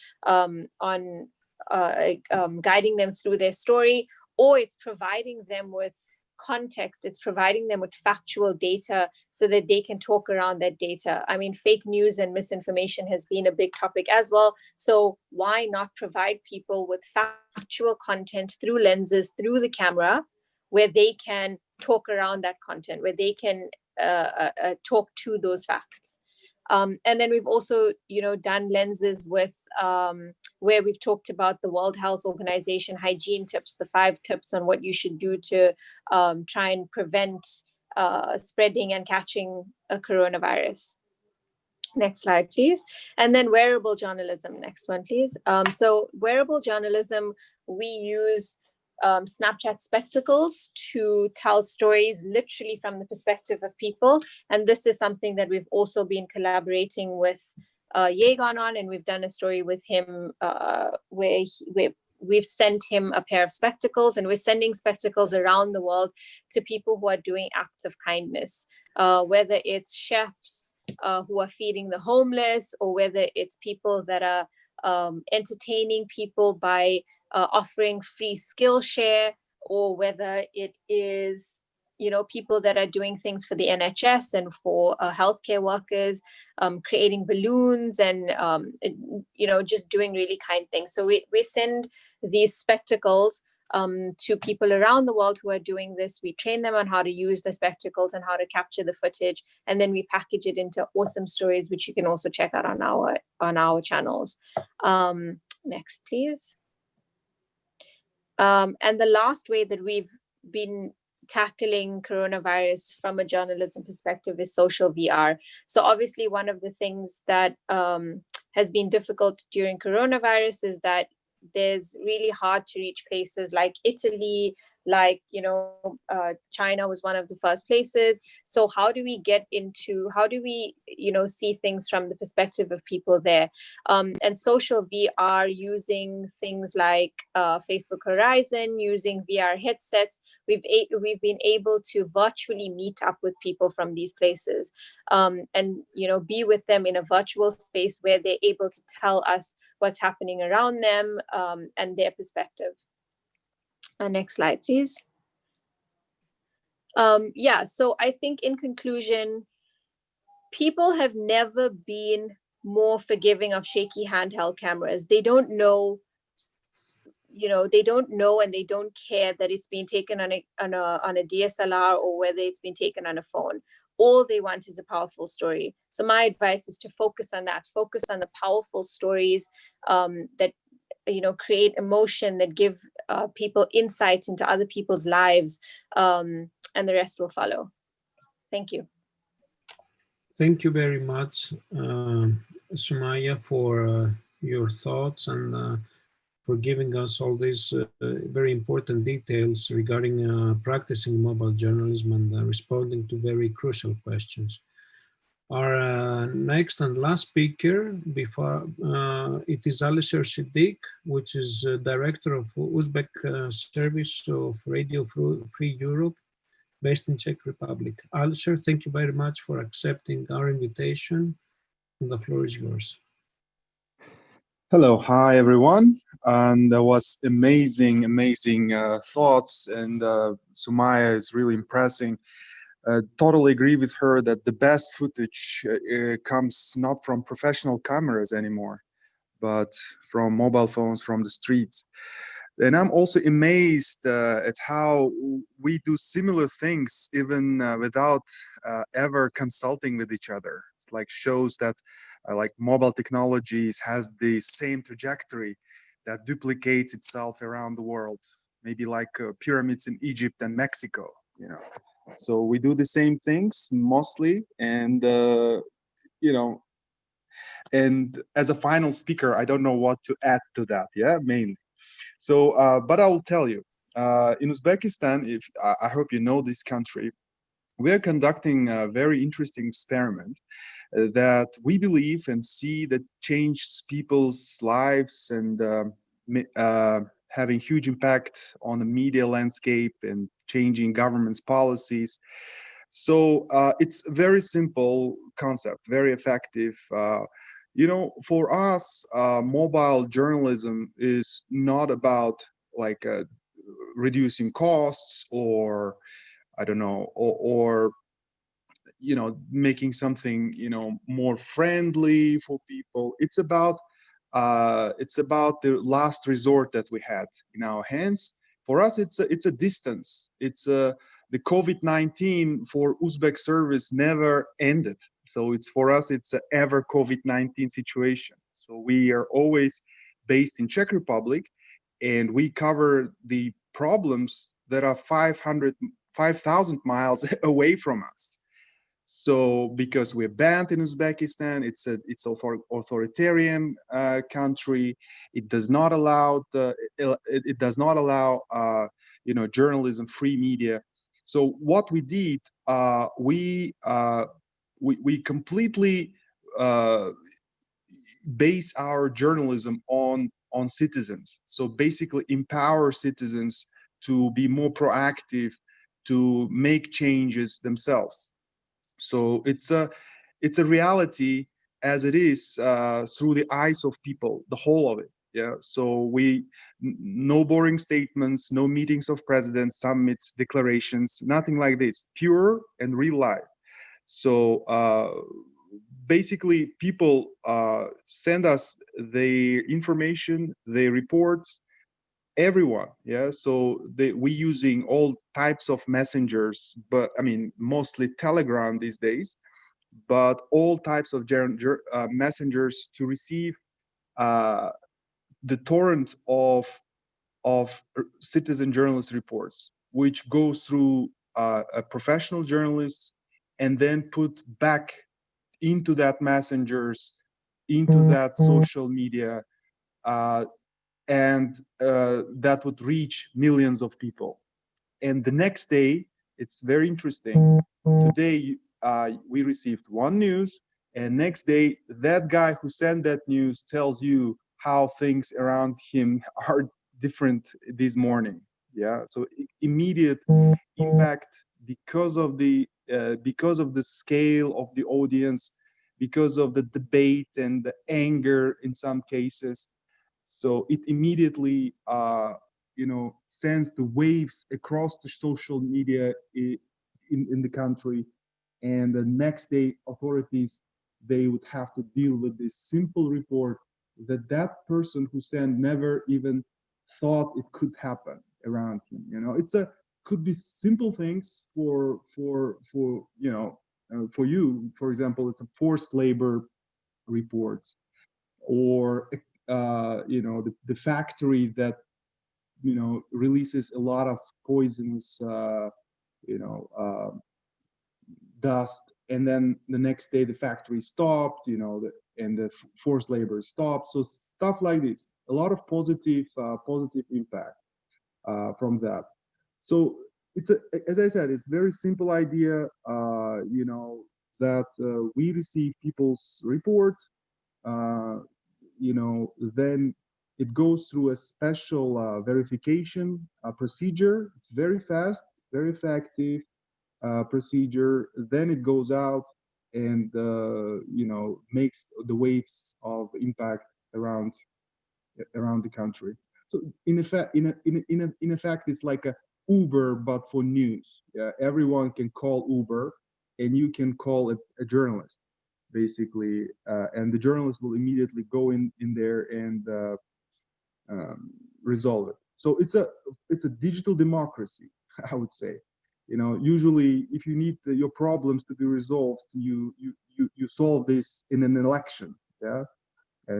guiding them through their story, or it's providing them with context, it's providing them with factual data so that they can talk around that data. I mean, fake news and misinformation has been a big topic as well. So why not provide people with factual content through lenses, through the camera, where they can talk around that content, where they can talk to those facts. And then we've also, done lenses with where we've talked about the World Health Organization hygiene tips, the 5 tips on what you should do to try and prevent spreading and catching a coronavirus. Next slide, please. And then wearable journalism. Next one, please. So wearable journalism, we use Snapchat spectacles to tell stories literally from the perspective of people. And this is something that we've also been collaborating with Yegon on, and we've done a story with him where we've sent him a pair of spectacles, and we're sending spectacles around the world to people who are doing acts of kindness, whether it's chefs who are feeding the homeless, or whether it's people that are entertaining people by offering free Skillshare, or whether it is, people that are doing things for the NHS and for healthcare workers, creating balloons and, just doing really kind things. So we send these spectacles to people around the world who are doing this. We train them on how to use the spectacles and how to capture the footage, and then we package it into awesome stories, which you can also check out on our channels. Next, please. And the last way that we've been tackling coronavirus from a journalism perspective is social VR. So obviously one of the things that has been difficult during coronavirus is that there's really hard to reach places like Italy, like, you know, China was one of the first places. So how do we you know, see things from the perspective of people there? And social VR, using things like Facebook Horizon, using VR headsets, we've been able to virtually meet up with people from these places, and, you know, be with them in a virtual space where they're able to tell us what's happening around them, and their perspective. Next slide, please. Yeah, so I think in conclusion, people have never been more forgiving of shaky handheld cameras. They don't know, you know, they don't know and they don't care that it's been taken on a DSLR or whether it's been taken on a phone. All they want is a powerful story. So my advice is to focus on that, focus on the powerful stories that, you know, create emotion, that give people insight into other people's lives, and the rest will follow. Thank you. Thank you very much, Sumaiya, for your thoughts and for giving us all these very important details regarding practicing mobile journalism and responding to very crucial questions. Our next and last speaker before it is Alisher Siddique, which is director of Uzbek service of Radio Free Europe, based in Czech Republic. Alisher, thank you very much for accepting our invitation, and the floor is yours. Hello, hi everyone, and that was amazing thoughts, and Sumaiya is really impressing. Totally agree with her that the best footage comes not from professional cameras anymore, but from mobile phones, from the streets. And I'm also amazed at how we do similar things even without ever consulting with each other. It's like shows that like mobile technologies has the same trajectory that duplicates itself around the world, maybe like pyramids in Egypt and Mexico, you know. So we do the same things mostly, and you know, and as a final speaker, I don't know what to add to that, yeah, mainly. So, but I will tell you, in Uzbekistan, if I hope you know this country, we are conducting a very interesting experiment that we believe and see that changes people's lives and having huge impact on the media landscape and changing government's policies. So it's a very simple concept, very effective. You know, for us, mobile journalism is not about like reducing costs or I don't know, or you know, making something, you know, more friendly for people. It's about the last resort that we had in our hands. For us, it's a distance. It's the COVID-19 for Uzbek service never ended. So it's for us, it's an ever COVID-19 situation. So we are always based in Czech Republic, and we cover the problems that are 5,000 miles away from us. So because we're banned in Uzbekistan, it's authoritarian country. It does not allow you know, journalism, free media. So what we did, we completely base our journalism on citizens. So basically empower citizens to be more proactive, to make changes themselves. So it's a reality as it is through the eyes of people, the whole of it. Yeah. So no boring statements, no meetings of presidents, summits, declarations, nothing like this. Pure and real life. So basically, people send us their information, their reports. Everyone, yeah. So we using all types of messengers, but I mean mostly Telegram these days, but all types of messengers to receive the torrent of citizen journalist reports, which goes through a professional journalist and then put back into that messengers, into that social media. And that would reach millions of people. and the next day, it's very interesting. Today, we received one news, and next day, that guy who sent that news tells you how things around him are different this morning. Yeah, so immediate impact because of the scale of the audience, because of the debate and the anger in some cases. So it immediately, sends the waves across the social media in the country. And the next day, authorities, they would have to deal with this simple report that that person who sent never even thought it could happen around him. Could be simple things for you. For example, it's a forced labor reports, or the factory that releases a lot of poisonous dust, and then the next day the factory stopped, and the forced labor stopped. So stuff like this, a lot of positive impact from that. So as I said, it's very simple idea, that we receive people's report, then it goes through a special verification procedure. It's very fast, very effective procedure. Then it goes out and makes the waves of impact around the country. So in effect, it's like a Uber but for news. Yeah, everyone can call Uber, and you can call it a journalist, basically, and the journalist will immediately go in there and resolve it. So it's a digital democracy, I would say. Usually if you need your problems to be resolved, you solve this in an election. Yeah,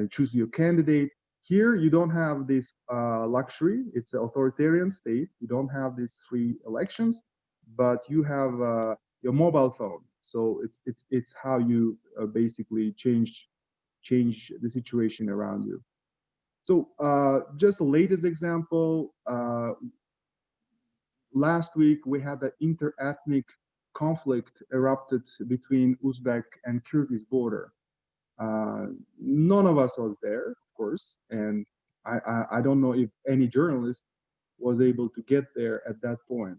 choose your candidate. Here you don't have this luxury. It's an authoritarian state. You don't have these free elections, but you have your mobile phone. So it's how you basically change the situation around you. So just the latest example. Last week we had an inter-ethnic conflict erupted between Uzbek and Kyrgyz border. None of us was there, of course, and I don't know if any journalist was able to get there at that point.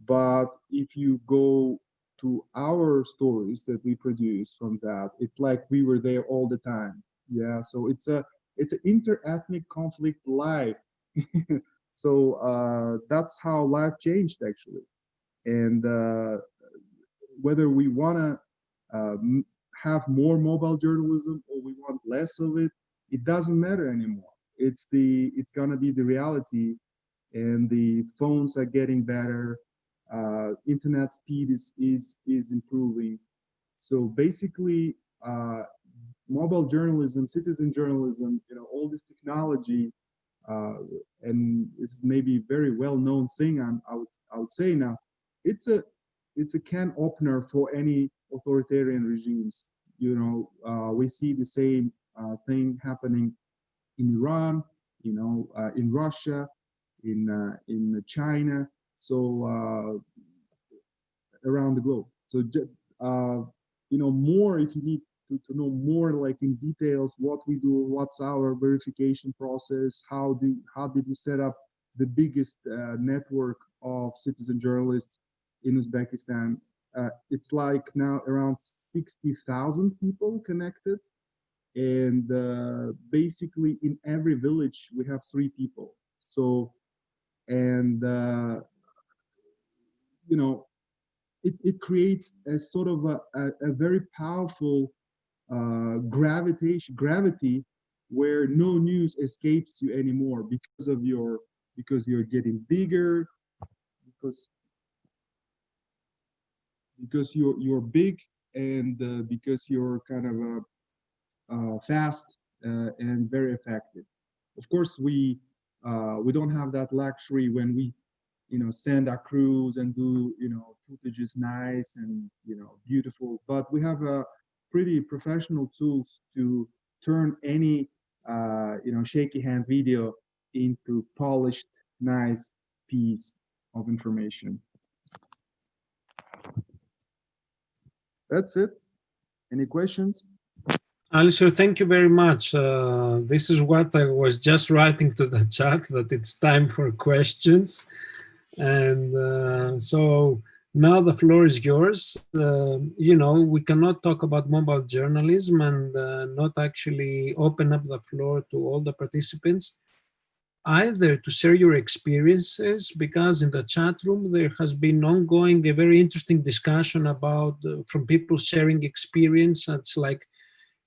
But if you go to our stories that we produce from that, it's like we were there all the time. Yeah, so it's an inter-ethnic conflict live. So that's how life changed, actually. And whether we want to have more mobile journalism or we want less of it, it doesn't matter anymore. It's gonna be the reality, and the phones are getting better. Internet speed is improving. So basically, mobile journalism, citizen journalism, all this technology, and this is maybe a very well-known thing. I would say now, it's a can opener for any authoritarian regimes. We see the same thing happening in Iran, in Russia, in China, so around the globe. So more, if you need to know more, like in details, what we do, what's our verification process, how did we set up the biggest network of citizen journalists in Uzbekistan. It's like now around 60,000 people connected, and basically in every village we have 3 people. So, and it creates a sort of a very powerful gravity where no news escapes you anymore because you're getting bigger, because you're big, and because you're kind of fast and very effective. Of course, we don't have that luxury when we send our crews and do footage is nice and beautiful, but we have pretty professional tools to turn any shaky hand video into polished, nice piece. of information. That's it. Any questions? Alisher, thank you very much. This is what I was just writing to the chat, that it's time for questions. And so now the floor is yours. You know, we cannot talk about mobile journalism and not actually open up the floor to all the participants, either to share your experiences, because in the chat room there has been ongoing a very interesting discussion about from people sharing experience. It's like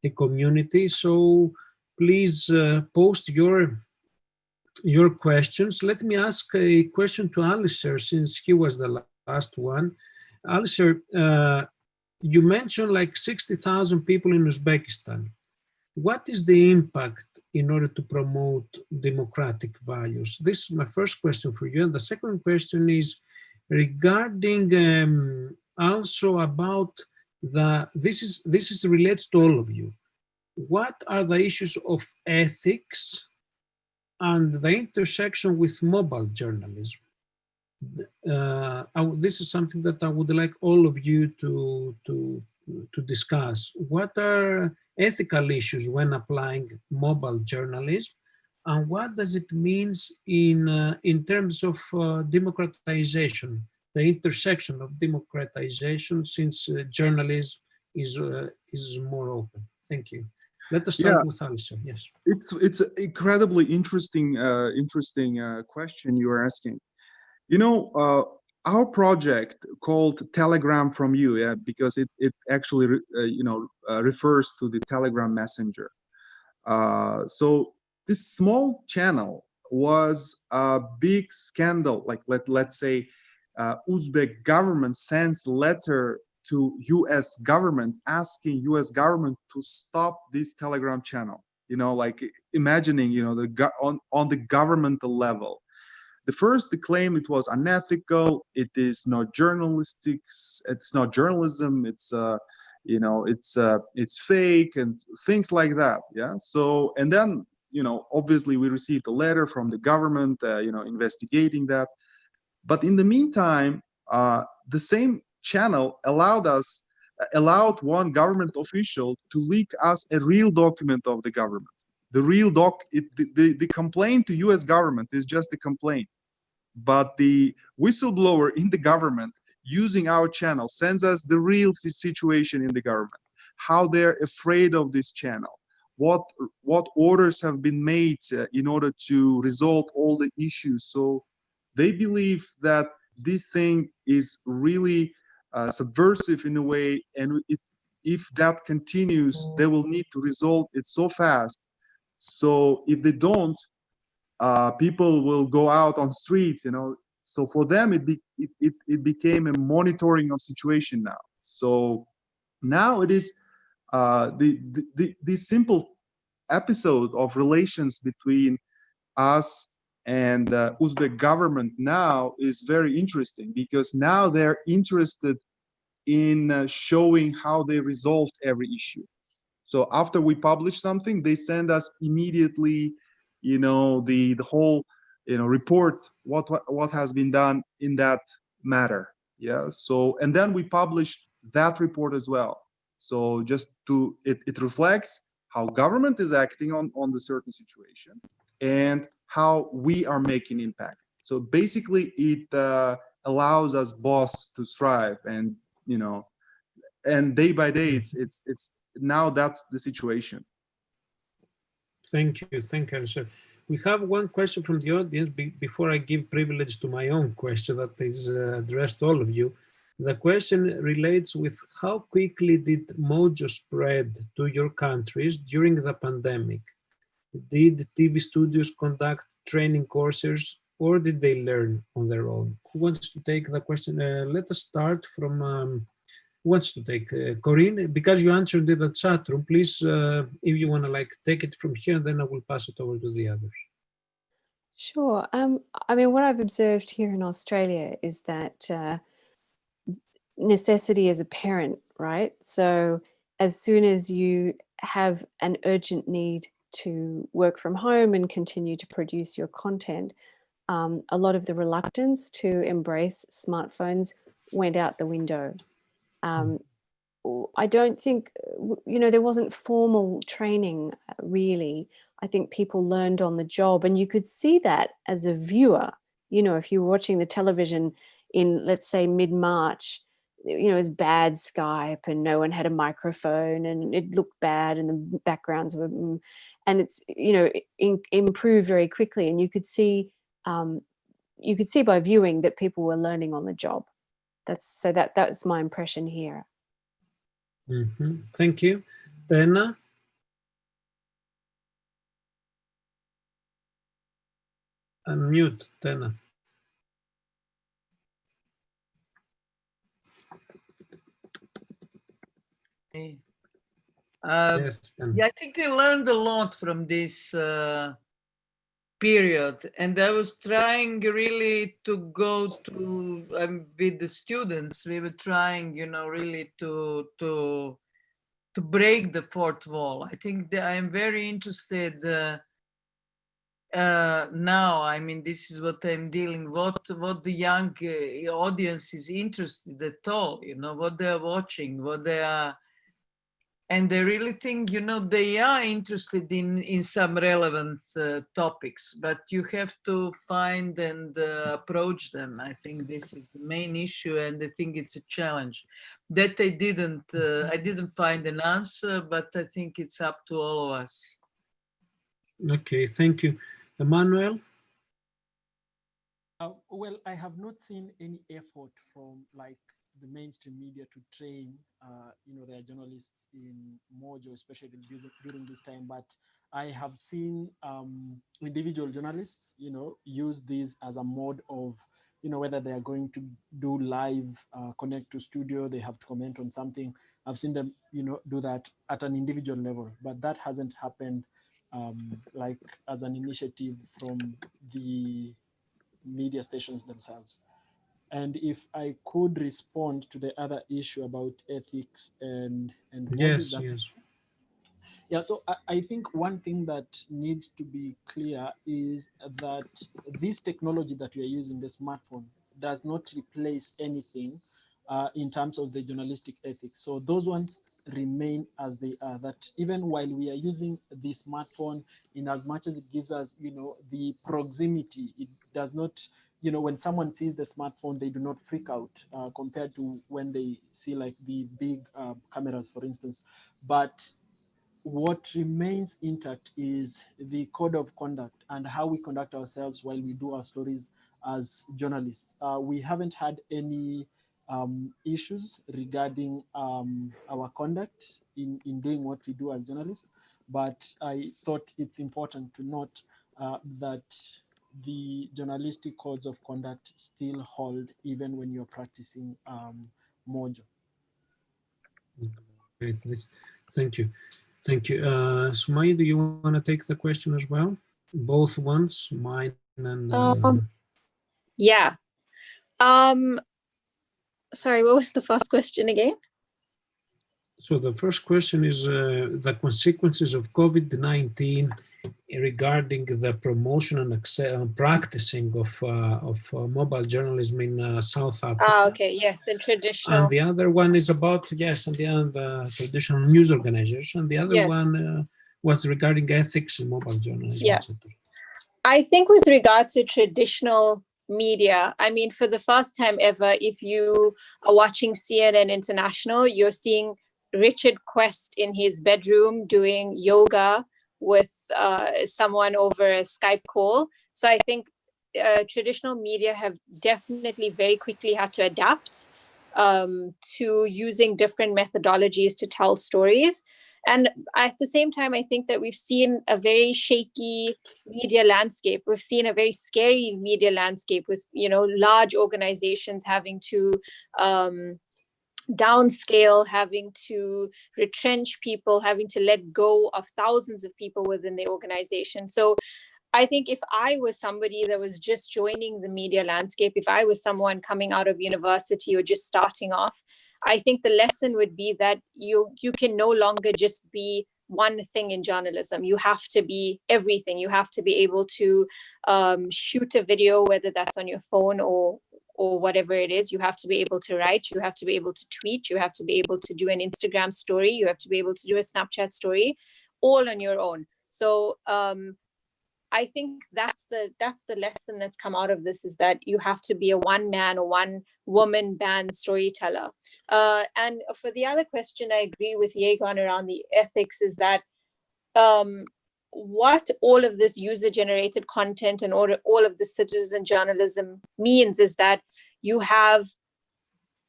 a community. So please post your questions. Let me ask a question to Alisher, since he was the last one. Alisher, you mentioned like 60,000 people in Uzbekistan. What is the impact in order to promote democratic values? This is my first question for you. And the second question is regarding also about this relates to all of you. What are the issues of ethics and the intersection with mobile journalism? This is something that I would like all of you to discuss. What are ethical issues when applying mobile journalism, and what does it mean in terms of democratization, the intersection of democratization, since journalism is more open? Thank you. Let us start with Alisher. Yes, it's an incredibly interesting question you are asking. You know, our project called Telegram from You, yeah, because it actually refers to the Telegram messenger. So this small channel was a big scandal. Like let's say, Uzbek government sends letter to U.S. government asking U.S. government to stop this Telegram channel. You know, like imagining, you know, on the governmental level. The first, the claim it was unethical. It is not journalistic. It's not journalism. It's it's fake and things like that. Yeah. So and then, you know, obviously we received a letter from the government, investigating that. But in the meantime, the same channel allowed one government official to leak us a real document of the government. The real the complaint to U.S. government is just a complaint, but the whistleblower in the government using our channel sends us the real situation in the government, how they're afraid of this channel, what orders have been made in order to resolve all the issues. So they believe that this thing is really subversive in a way, and if that continues, they will need to resolve it so fast. So if they don't, people will go out on streets, you know. So for them, it became a monitoring of situation now. So now it is the simple episode of relations between us and Uzbek government now is very interesting, because now they're interested in showing how they resolved every issue. So after we publish something, they send us immediately, you know, the whole, you know, report what has been done in that matter. Yeah. So and then we publish that report as well. So just to it reflects how government is acting on the certain situation and how we are making impact. So basically, it allows us boss to strive, and you know, and day by day, it's now that's the situation. Thank you, Alisher. We have one question from the audience before I give privilege to my own question that is addressed to all of you. The question relates with how quickly did MoJo spread to your countries during the pandemic? Did TV studios conduct training courses, or did they learn on their own? Who wants to take the question? Let us start from, who wants to take? Corinne, because you answered in the chat room, please, if you want to like take it from here, and then I will pass it over to the others. Sure. I mean, what I've observed here in Australia is that necessity is apparent, right? So as soon as you have an urgent need to work from home and continue to produce your content, a lot of the reluctance to embrace smartphones went out the window. I don't think, there wasn't formal training really. I think people learned on the job, and you could see that as a viewer. If you were watching the television in, let's say, mid-March, it was bad Skype and no one had a microphone and it looked bad and the backgrounds were, and it's, improved very quickly. And you could see by viewing that people were learning on the job. That's my impression here. Thank you. Tena? Unmute, Tena. Yes, Tena. Yeah, I think I learned a lot from this period, and I was trying really to go to with the students. We were trying, really to break the fourth wall. I think that I am very interested now. I mean, this is what I'm dealing. What the young audience is interested at all. What they are watching, what they are. And I really think, they are interested in some relevant topics, but you have to find and approach them. I think this is the main issue, and I think it's a challenge that I didn't find an answer, but I think it's up to all of us. Okay, thank you. Emmanuel? Well, I have not seen any effort from the mainstream media to train, their journalists in MoJo, especially during this time. But I have seen individual journalists, use this as a mode of, whether they are going to do live, connect to studio, they have to comment on something. I've seen them, do that at an individual level, but that hasn't happened as an initiative from the media stations themselves. And if I could respond to the other issue about ethics and yes. Yeah, so I think one thing that needs to be clear is that this technology that we are using, the smartphone, does not replace anything in terms of the journalistic ethics. So those ones remain as they are, that even while we are using the smartphone, in as much as it gives us, the proximity, it does not, when someone sees the smartphone, they do not freak out compared to when they see the big cameras, for instance. But what remains intact is the code of conduct and how we conduct ourselves while we do our stories as journalists. We haven't had any issues regarding our conduct in doing what we do as journalists, but I thought it's important to note that the journalistic codes of conduct still hold even when you're practicing MoJo. Great, please. Thank you. Thank you. Sumaiya, do you want to take the question as well? Both ones, mine and... Yeah. Sorry, what was the first question again? So the first question is the consequences of COVID-19 regarding the promotion and practicing of mobile journalism in South Africa. Ah, okay, yes, and traditional. And the other one is about, yes, and the traditional news organizers. And the other one was regarding ethics in mobile journalism, etc. I think with regard to traditional media, I mean, for the first time ever, if you are watching CNN International, you're seeing Richard Quest in his bedroom doing yoga with someone over a Skype call. So I think traditional media have definitely very quickly had to adapt to using different methodologies to tell stories. And at the same time, I think that we've seen a very shaky media landscape. We've seen a very scary media landscape with, large organizations having to downscale, having to retrench people, having to let go of thousands of people within the organization. So I think if I was somebody that was just joining the media landscape, if I was someone coming out of university or just starting off, I think the lesson would be that you can no longer just be one thing in journalism. You have to be everything. You have to be able to shoot a video, whether that's on your phone or whatever it is. You have to be able to write, you have to be able to tweet, you have to be able to do an Instagram story, you have to be able to do a Snapchat story, all on your own. So I think that's the lesson that's come out of this, is that you have to be a one man or one woman band storyteller. And for the other question, I agree with Yegon around the ethics, is that what all of this user-generated content and all of the citizen journalism means is that you have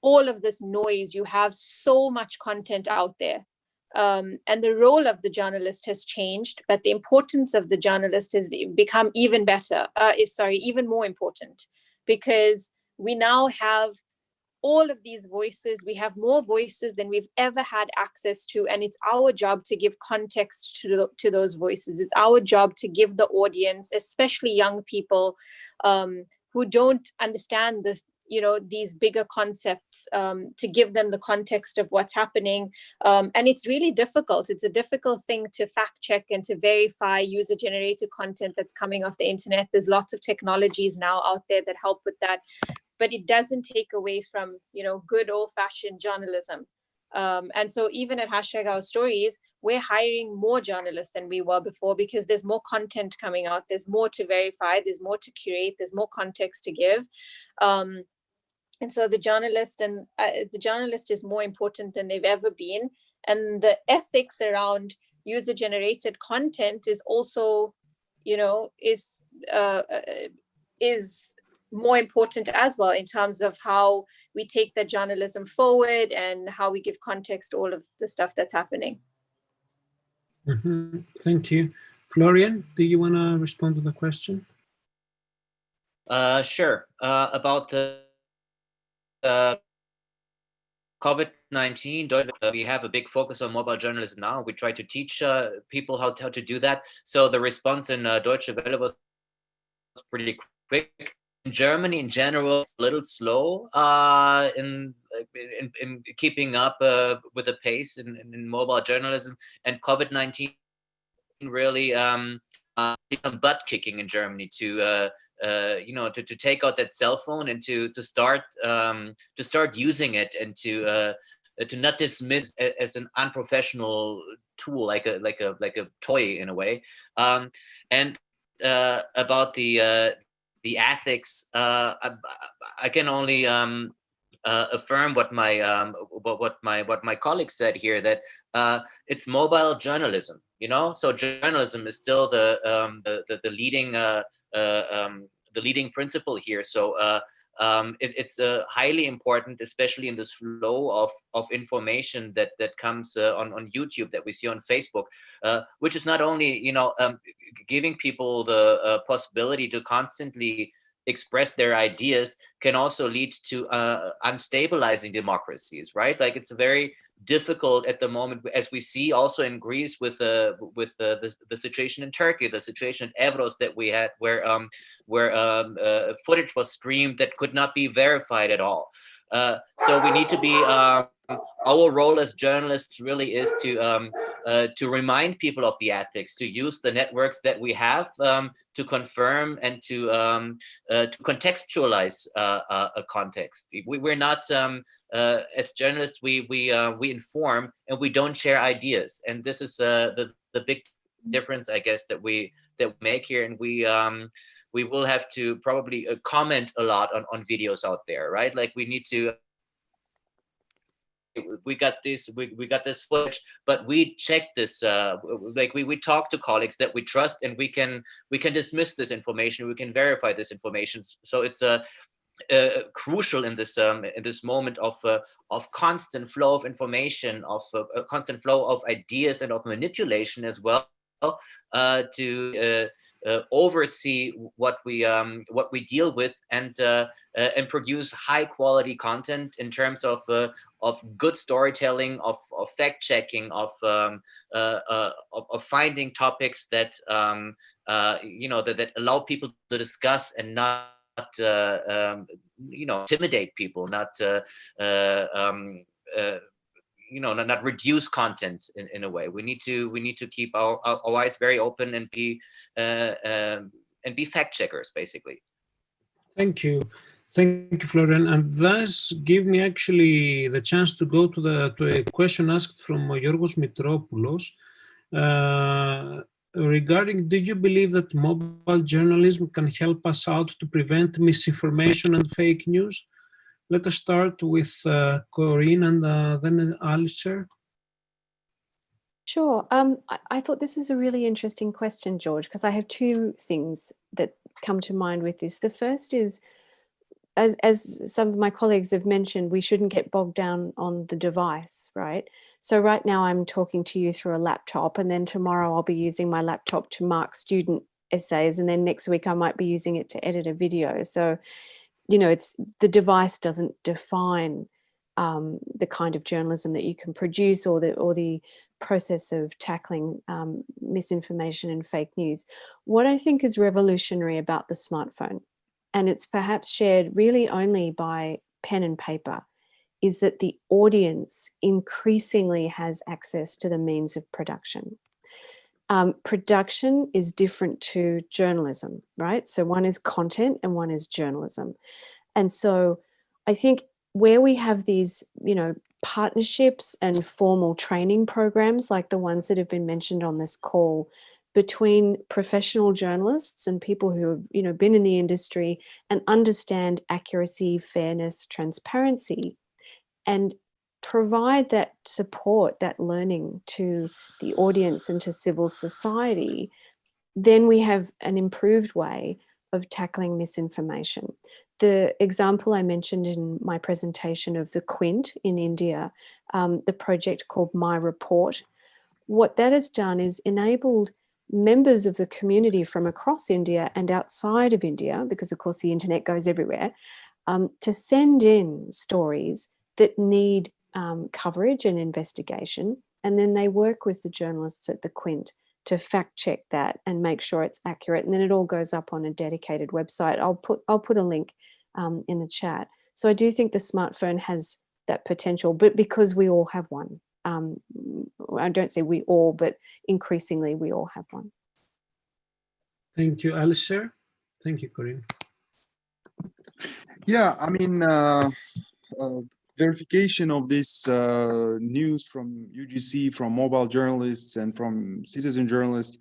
all of this noise, you have so much content out there. And the role of the journalist has changed, but the importance of the journalist has become even even more important, because we now have all of these voices. We have more voices than we've ever had access to, and it's our job to give context to those voices. It's our job to give the audience, especially young people who don't understand this, these bigger concepts, to give them the context of what's happening. And it's really difficult. It's a difficult thing to fact check and to verify user-generated content that's coming off the internet. There's lots of technologies now out there that help with that, but it doesn't take away from, good old-fashioned journalism. And so even at #OurStories, we're hiring more journalists than we were before, because there's more content coming out. There's more to verify. There's more to curate. There's more context to give. And so the journalist is more important than they've ever been. And the ethics around user-generated content is also, is more important as well, in terms of how we take the journalism forward and how we give context to all of the stuff that's happening. Mm-hmm. Thank you. Florian, do you want to respond to the question? Sure. About COVID-19, we have a big focus on mobile journalism now. We try to teach people how to do that. So the response in Deutsche Welle was pretty quick. In Germany, in general, it's a little slow in keeping up with the pace in mobile journalism. And COVID-19 really become butt kicking in Germany to take out that cell phone and to start using it, and to not dismiss as an unprofessional tool, like a toy in a way. And about the ethics, I can only affirm what my colleague said here, that it's mobile journalism. So journalism is still the leading principle here. So it's highly important, especially in this flow of information that comes on YouTube, that we see on Facebook, which is not only giving people the possibility to constantly express their ideas, can also lead to unstabilizing democracies, right? Like, it's very difficult at the moment, as we see also in Greece with the situation in Turkey, the situation in Evros that we had, where footage was streamed that could not be verified at all. So we need to be, our role as journalists really is to remind people of the ethics, to use the networks that we have to confirm and to contextualize a context. We're not, as journalists, we inform and we don't share ideas, and this is the big difference, I guess, that we make here. And we will have to probably comment a lot on videos out there, right? Like, we need to. We got this footage, but we check this. Like, we talk to colleagues that we trust, and we can dismiss this information. We can verify this information. So it's crucial in this moment of constant flow of information, of a constant flow of ideas and of manipulation as well, to oversee what we deal with, and produce high quality content in terms of good storytelling, of fact checking, of finding topics that that allow people to discuss and not intimidate people, not not reduce content in a way. We need to keep our eyes very open and be fact checkers, basically. Thank you. Thank you, Florian. And thus give me actually the chance to go to a question asked from Yorgos Mitropoulos regarding, do you believe that mobile journalism can help us out to prevent misinformation and fake news? Let us start with Corinne and then Alisher. Sure. I thought this is a really interesting question, George, because I have two things that come to mind with this. The first is, as some of my colleagues have mentioned, we shouldn't get bogged down on the device, right? So right now I'm talking to you through a laptop, and then tomorrow I'll be using my laptop to mark student essays, and then next week I might be using it to edit a video. So, it's the device doesn't define the kind of journalism that you can produce or the process of tackling misinformation and fake news. What I think is revolutionary about the smartphone, and it's perhaps shared really only by pen and paper, is that the audience increasingly has access to the means of production. Production is different to journalism, right? So one is content and one is journalism. And so I think where we have these, partnerships and formal training programs like the ones that have been mentioned on this call between professional journalists and people who have, been in the industry and understand accuracy, fairness, transparency, and provide that support, that learning to the audience and to civil society, then we have an improved way of tackling misinformation. The example I mentioned in my presentation of the Quint in India, the project called My Report, what that has done is enabled members of the community from across India and outside of India, because of course the internet goes everywhere, to send in stories that need coverage and investigation, and then they work with the journalists at the Quint to fact check that and make sure it's accurate, and then it all goes up on a dedicated website. I'll put a link in the chat. So I do think the smartphone has that potential, but because we all have one. I don't say we all, but increasingly we all have one. Thank you, Alisher. Thank you, Corinne. Yeah, I mean, verification of this news from UGC, from mobile journalists and from citizen journalists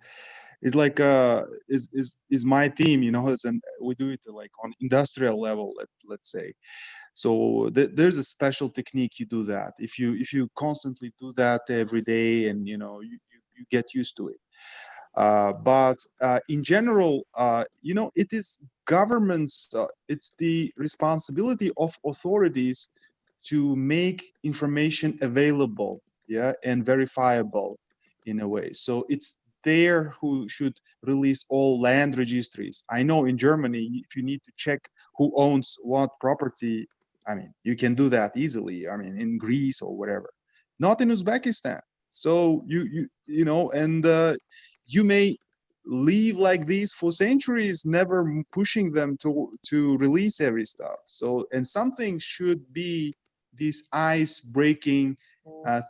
is like is my theme, and we do it like on industrial level, let's say. So there's a special technique you do that. If you constantly do that every day, and you get used to it. But in general, it is governments. It's the responsibility of authorities to make information available, and verifiable in a way. So it's there who should release all land registries. I know in Germany, if you need to check who owns what property, I mean, you can do that easily. I mean, in Greece or whatever. Not in Uzbekistan. So you may live like this for centuries, never pushing them to release every stuff. So, and something should be this ice-breaking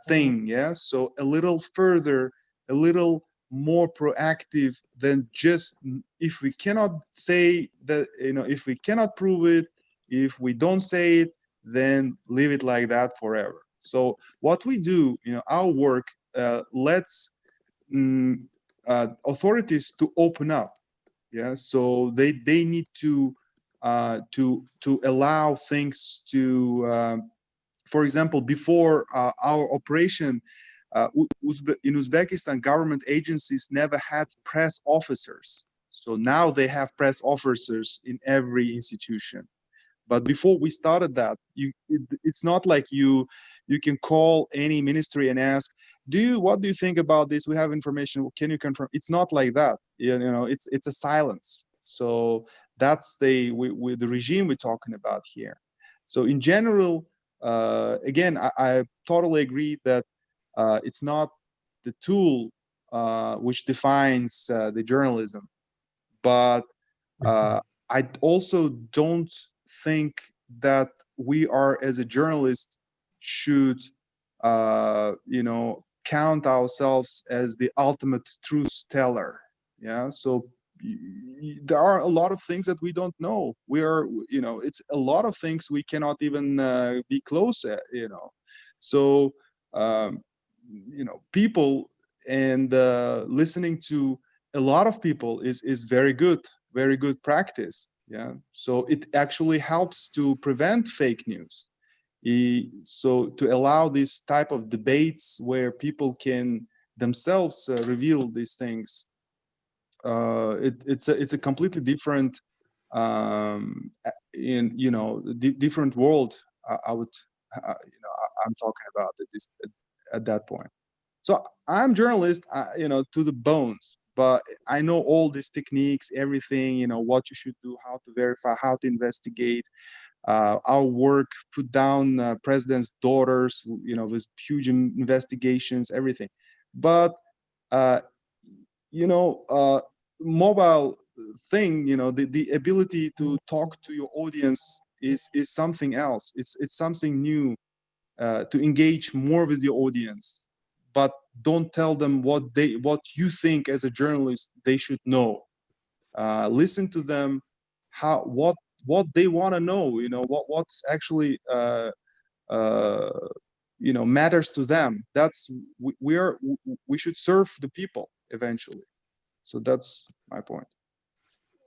thing, So a little further, a little more proactive than just, if we cannot say that, if we cannot prove it, if we don't say it, then leave it like that forever. So what we do, our work lets authorities to open up, So they need to allow things to, for example, before our operation in Uzbekistan, government agencies never had press officers. So now they have press officers in every institution. But before we started that, it's not like you can call any ministry and ask, what do you think about this? We have information. Can you confirm? It's not like that. It's a silence. So that's the regime we're talking about here. So in general, again, I totally agree that it's not the tool which defines the journalism, but I also don't think that we are, as a journalist, should you know, count ourselves as the ultimate truth teller. Yeah, so there are a lot of things that we don't know. We are, you know, it's a lot of things we cannot even be close at, you know. So you know, people and listening to a lot of people is very good practice. Yeah, so it actually helps to prevent fake news. So to allow this type of debates where people can themselves reveal these things, it's a completely different in, you know, different world. I would you know, I'm talking about at that point. So I'm journalist, you know, to the bones, but I know all these techniques, everything, you know, what you should do, how to verify, how to investigate. Our work put down president's daughters, you know, with huge investigations, everything. But you know, mobile thing, you know, the ability to talk to your audience is something else. It's something new, to engage more with your audience, but don't tell them what you think as a journalist they should know. Listen to them, what they want to know, you know, what's actually you know, matters to them. That's we should serve the people eventually. So that's my point.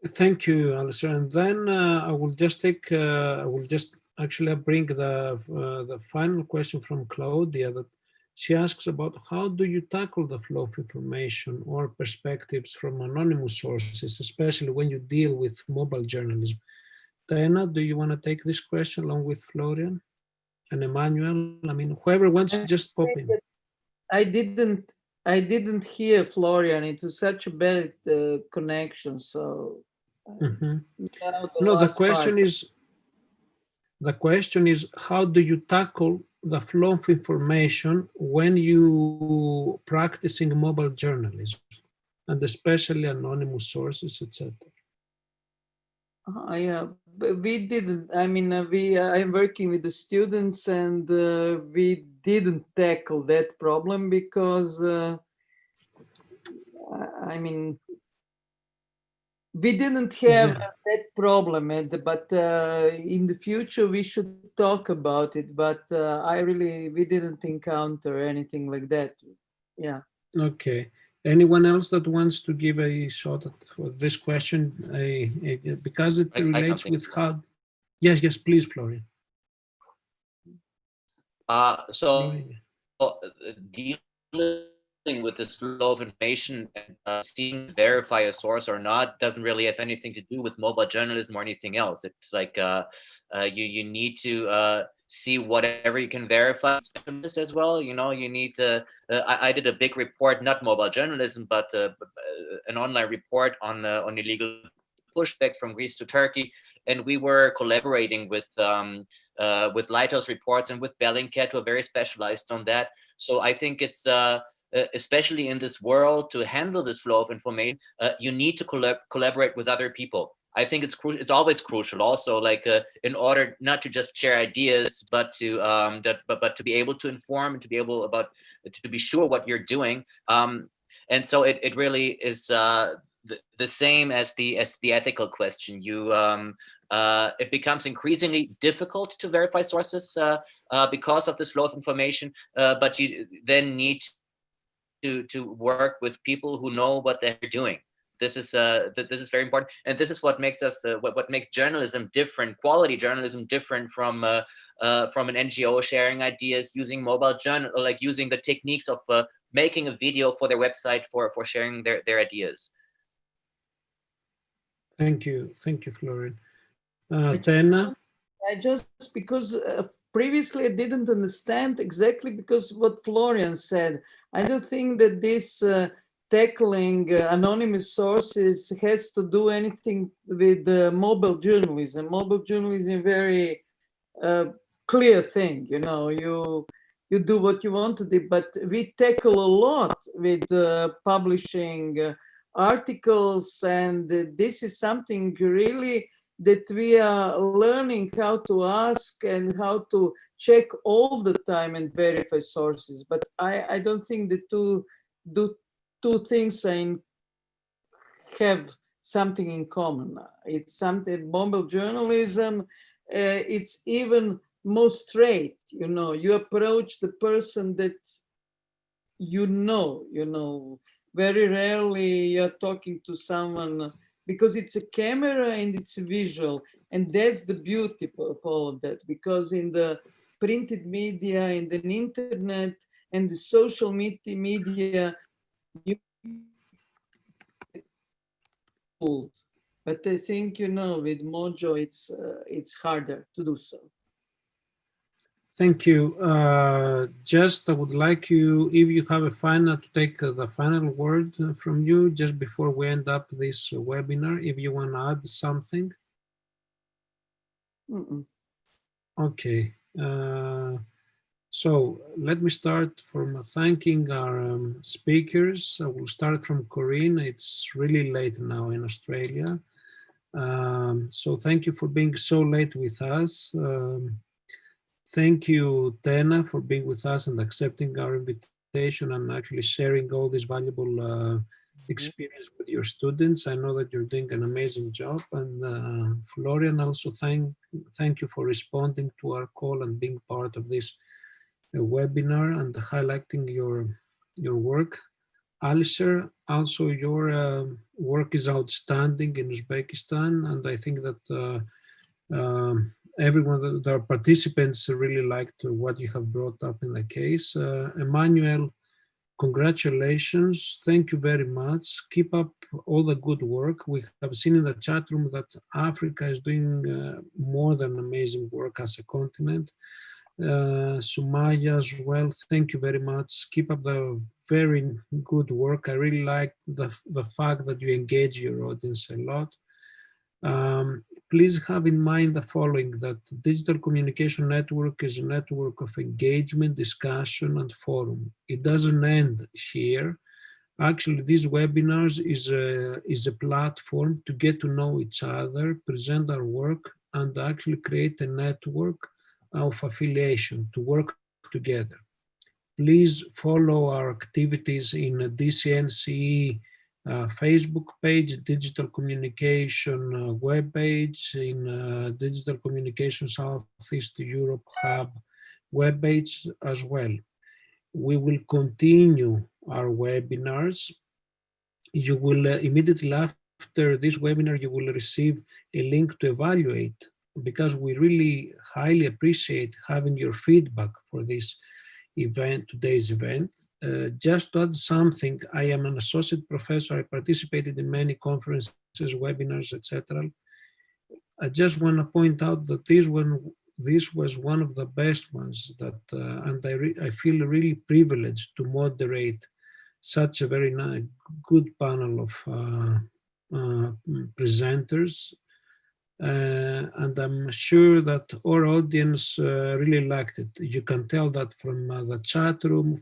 Thank you, Alisher. And then I will just take, I will just actually bring the final question from Claudia. That she asks about how do you tackle the flow of information or perspectives from anonymous sources, especially when you deal with mobile journalism. Tena, do you want to take this question along with Florian and Emmanuel? I mean, whoever wants to just pop in. I didn't hear Florian. It was such a bad connection. So no, the question is how do you tackle the flow of information when you practicing mobile journalism, and especially anonymous sources, etc. Yeah, we didn't. I mean, I'm working with the students, and we didn't tackle that problem because, I mean, we didn't have that problem, but in the future we should talk about it. But we didn't encounter anything like that. Yeah. Okay. Anyone else that wants to give a shot at for this question? Because it relates with how. Yes, please, Florian. So dealing with this flow of information and seeing verify a source or not doesn't really have anything to do with mobile journalism or anything else. It's like you need to see whatever you can verify as well. You know, you need to. I did a big report, not mobile journalism, but an online report on illegal pushback from Greece to Turkey, and we were collaborating with Lighthouse Reports and with Bellingcat, who are very specialized on that. So I think it's especially in this world, to handle this flow of information, you need to collaborate with other people. I think it's crucial. It's always crucial. Also, like in order not to just share ideas, but to but to be able to inform and to be able to be sure what you're doing. And so it really is the same as the ethical question. It becomes increasingly difficult to verify sources because of this flow of information. But you then need to work with people who know what they're doing. This is very important, and this is what makes us what makes journalism different, quality journalism different from an NGO sharing ideas, using mobile journal, like using the techniques of making a video for their website for sharing their ideas. Thank you, Florian. Tena? Because previously I didn't understand exactly because what Florian said. I don't think that this tackling anonymous sources has to do anything with mobile journalism. Mobile journalism is a very clear thing. You know, you do what you want to do, but we tackle a lot with publishing articles, and this is something really that we are learning how to ask and how to check all the time and verify sources. But I don't think the two things have something in common. It's something, mobile journalism, it's even more straight, you know, you approach the person that you know, very rarely you're talking to someone because it's a camera and it's a visual. And that's the beauty of all of that, because in the printed media, in the internet and the social media, you but I think, you know, with MoJo, it's harder to do so. Thank you. Just I would like you, if you have a final, to take the final word from you just before we end up this webinar, if you want to add something. Okay. So let me start from thanking our speakers. I will start from Corinne. It's really late now in Australia. So thank you for being so late with us. Thank you, Tena, for being with us and accepting our invitation and actually sharing all this valuable experience with your students. I know that you're doing an amazing job. And Florian, also thank you for responding to our call and being part of this webinar and highlighting your work. Alisher, also your work is outstanding in Uzbekistan, and I think that everyone, the participants really liked what you have brought up in the case. Emmanuel, congratulations. Thank you very much. Keep up all the good work. We have seen in the chat room that Africa is doing more than amazing work as a continent. Sumaiya as well, thank you very much. Keep up the very good work. I really like the fact that you engage your audience a lot. Please have in mind the following, that Digital Communication Network is a network of engagement, discussion, and forum. It doesn't end here. Actually, these webinars is a platform to get to know each other, present our work, and actually create a network of affiliation to work together. Please follow our activities in DCNCE Facebook page, Digital Communication web page, in Digital Communication Southeast Europe Hub web page as well. We will continue our webinars. You will immediately after this webinar, you will receive a link to evaluate, because we really highly appreciate having your feedback for this event, today's event. Just to add something, I am an associate professor. I participated in many conferences, webinars, etc. I just want to point out that this was one of the best ones that, and I feel really privileged to moderate such a very good panel of presenters. And I'm sure that our audience really liked it. You can tell that from the chat room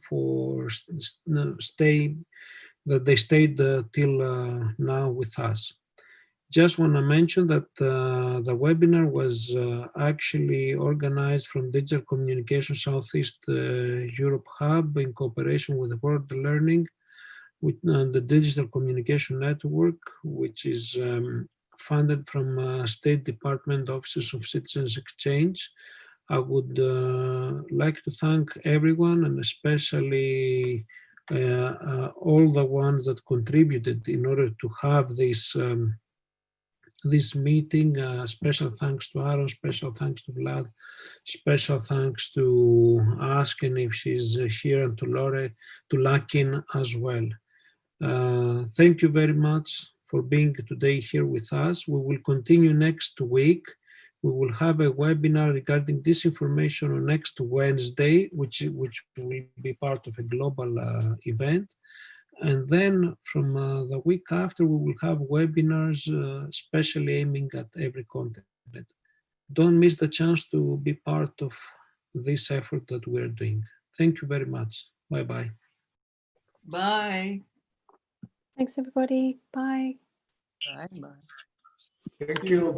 that they stayed till now with us. Just want to mention that the webinar was actually organized from Digital Communication Southeast Europe Hub in cooperation with World Learning, with the Digital Communication Network, which is funded from State Department Offices of Citizens Exchange. I would like to thank everyone, and especially all the ones that contributed in order to have this this meeting. Special thanks to Aaron, special thanks to Vlad, special thanks to Asken if she's here, and to Lore, to Lakin as well. Thank you very much for being today here with us. We will continue next week. We will have a webinar regarding disinformation on next Wednesday, which will be part of a global event. And then from the week after, we will have webinars especially aiming at every continent. Don't miss the chance to be part of this effort that we're doing. Thank you very much. Bye-bye. Bye. Thanks, everybody. Bye. Bye. Thank you.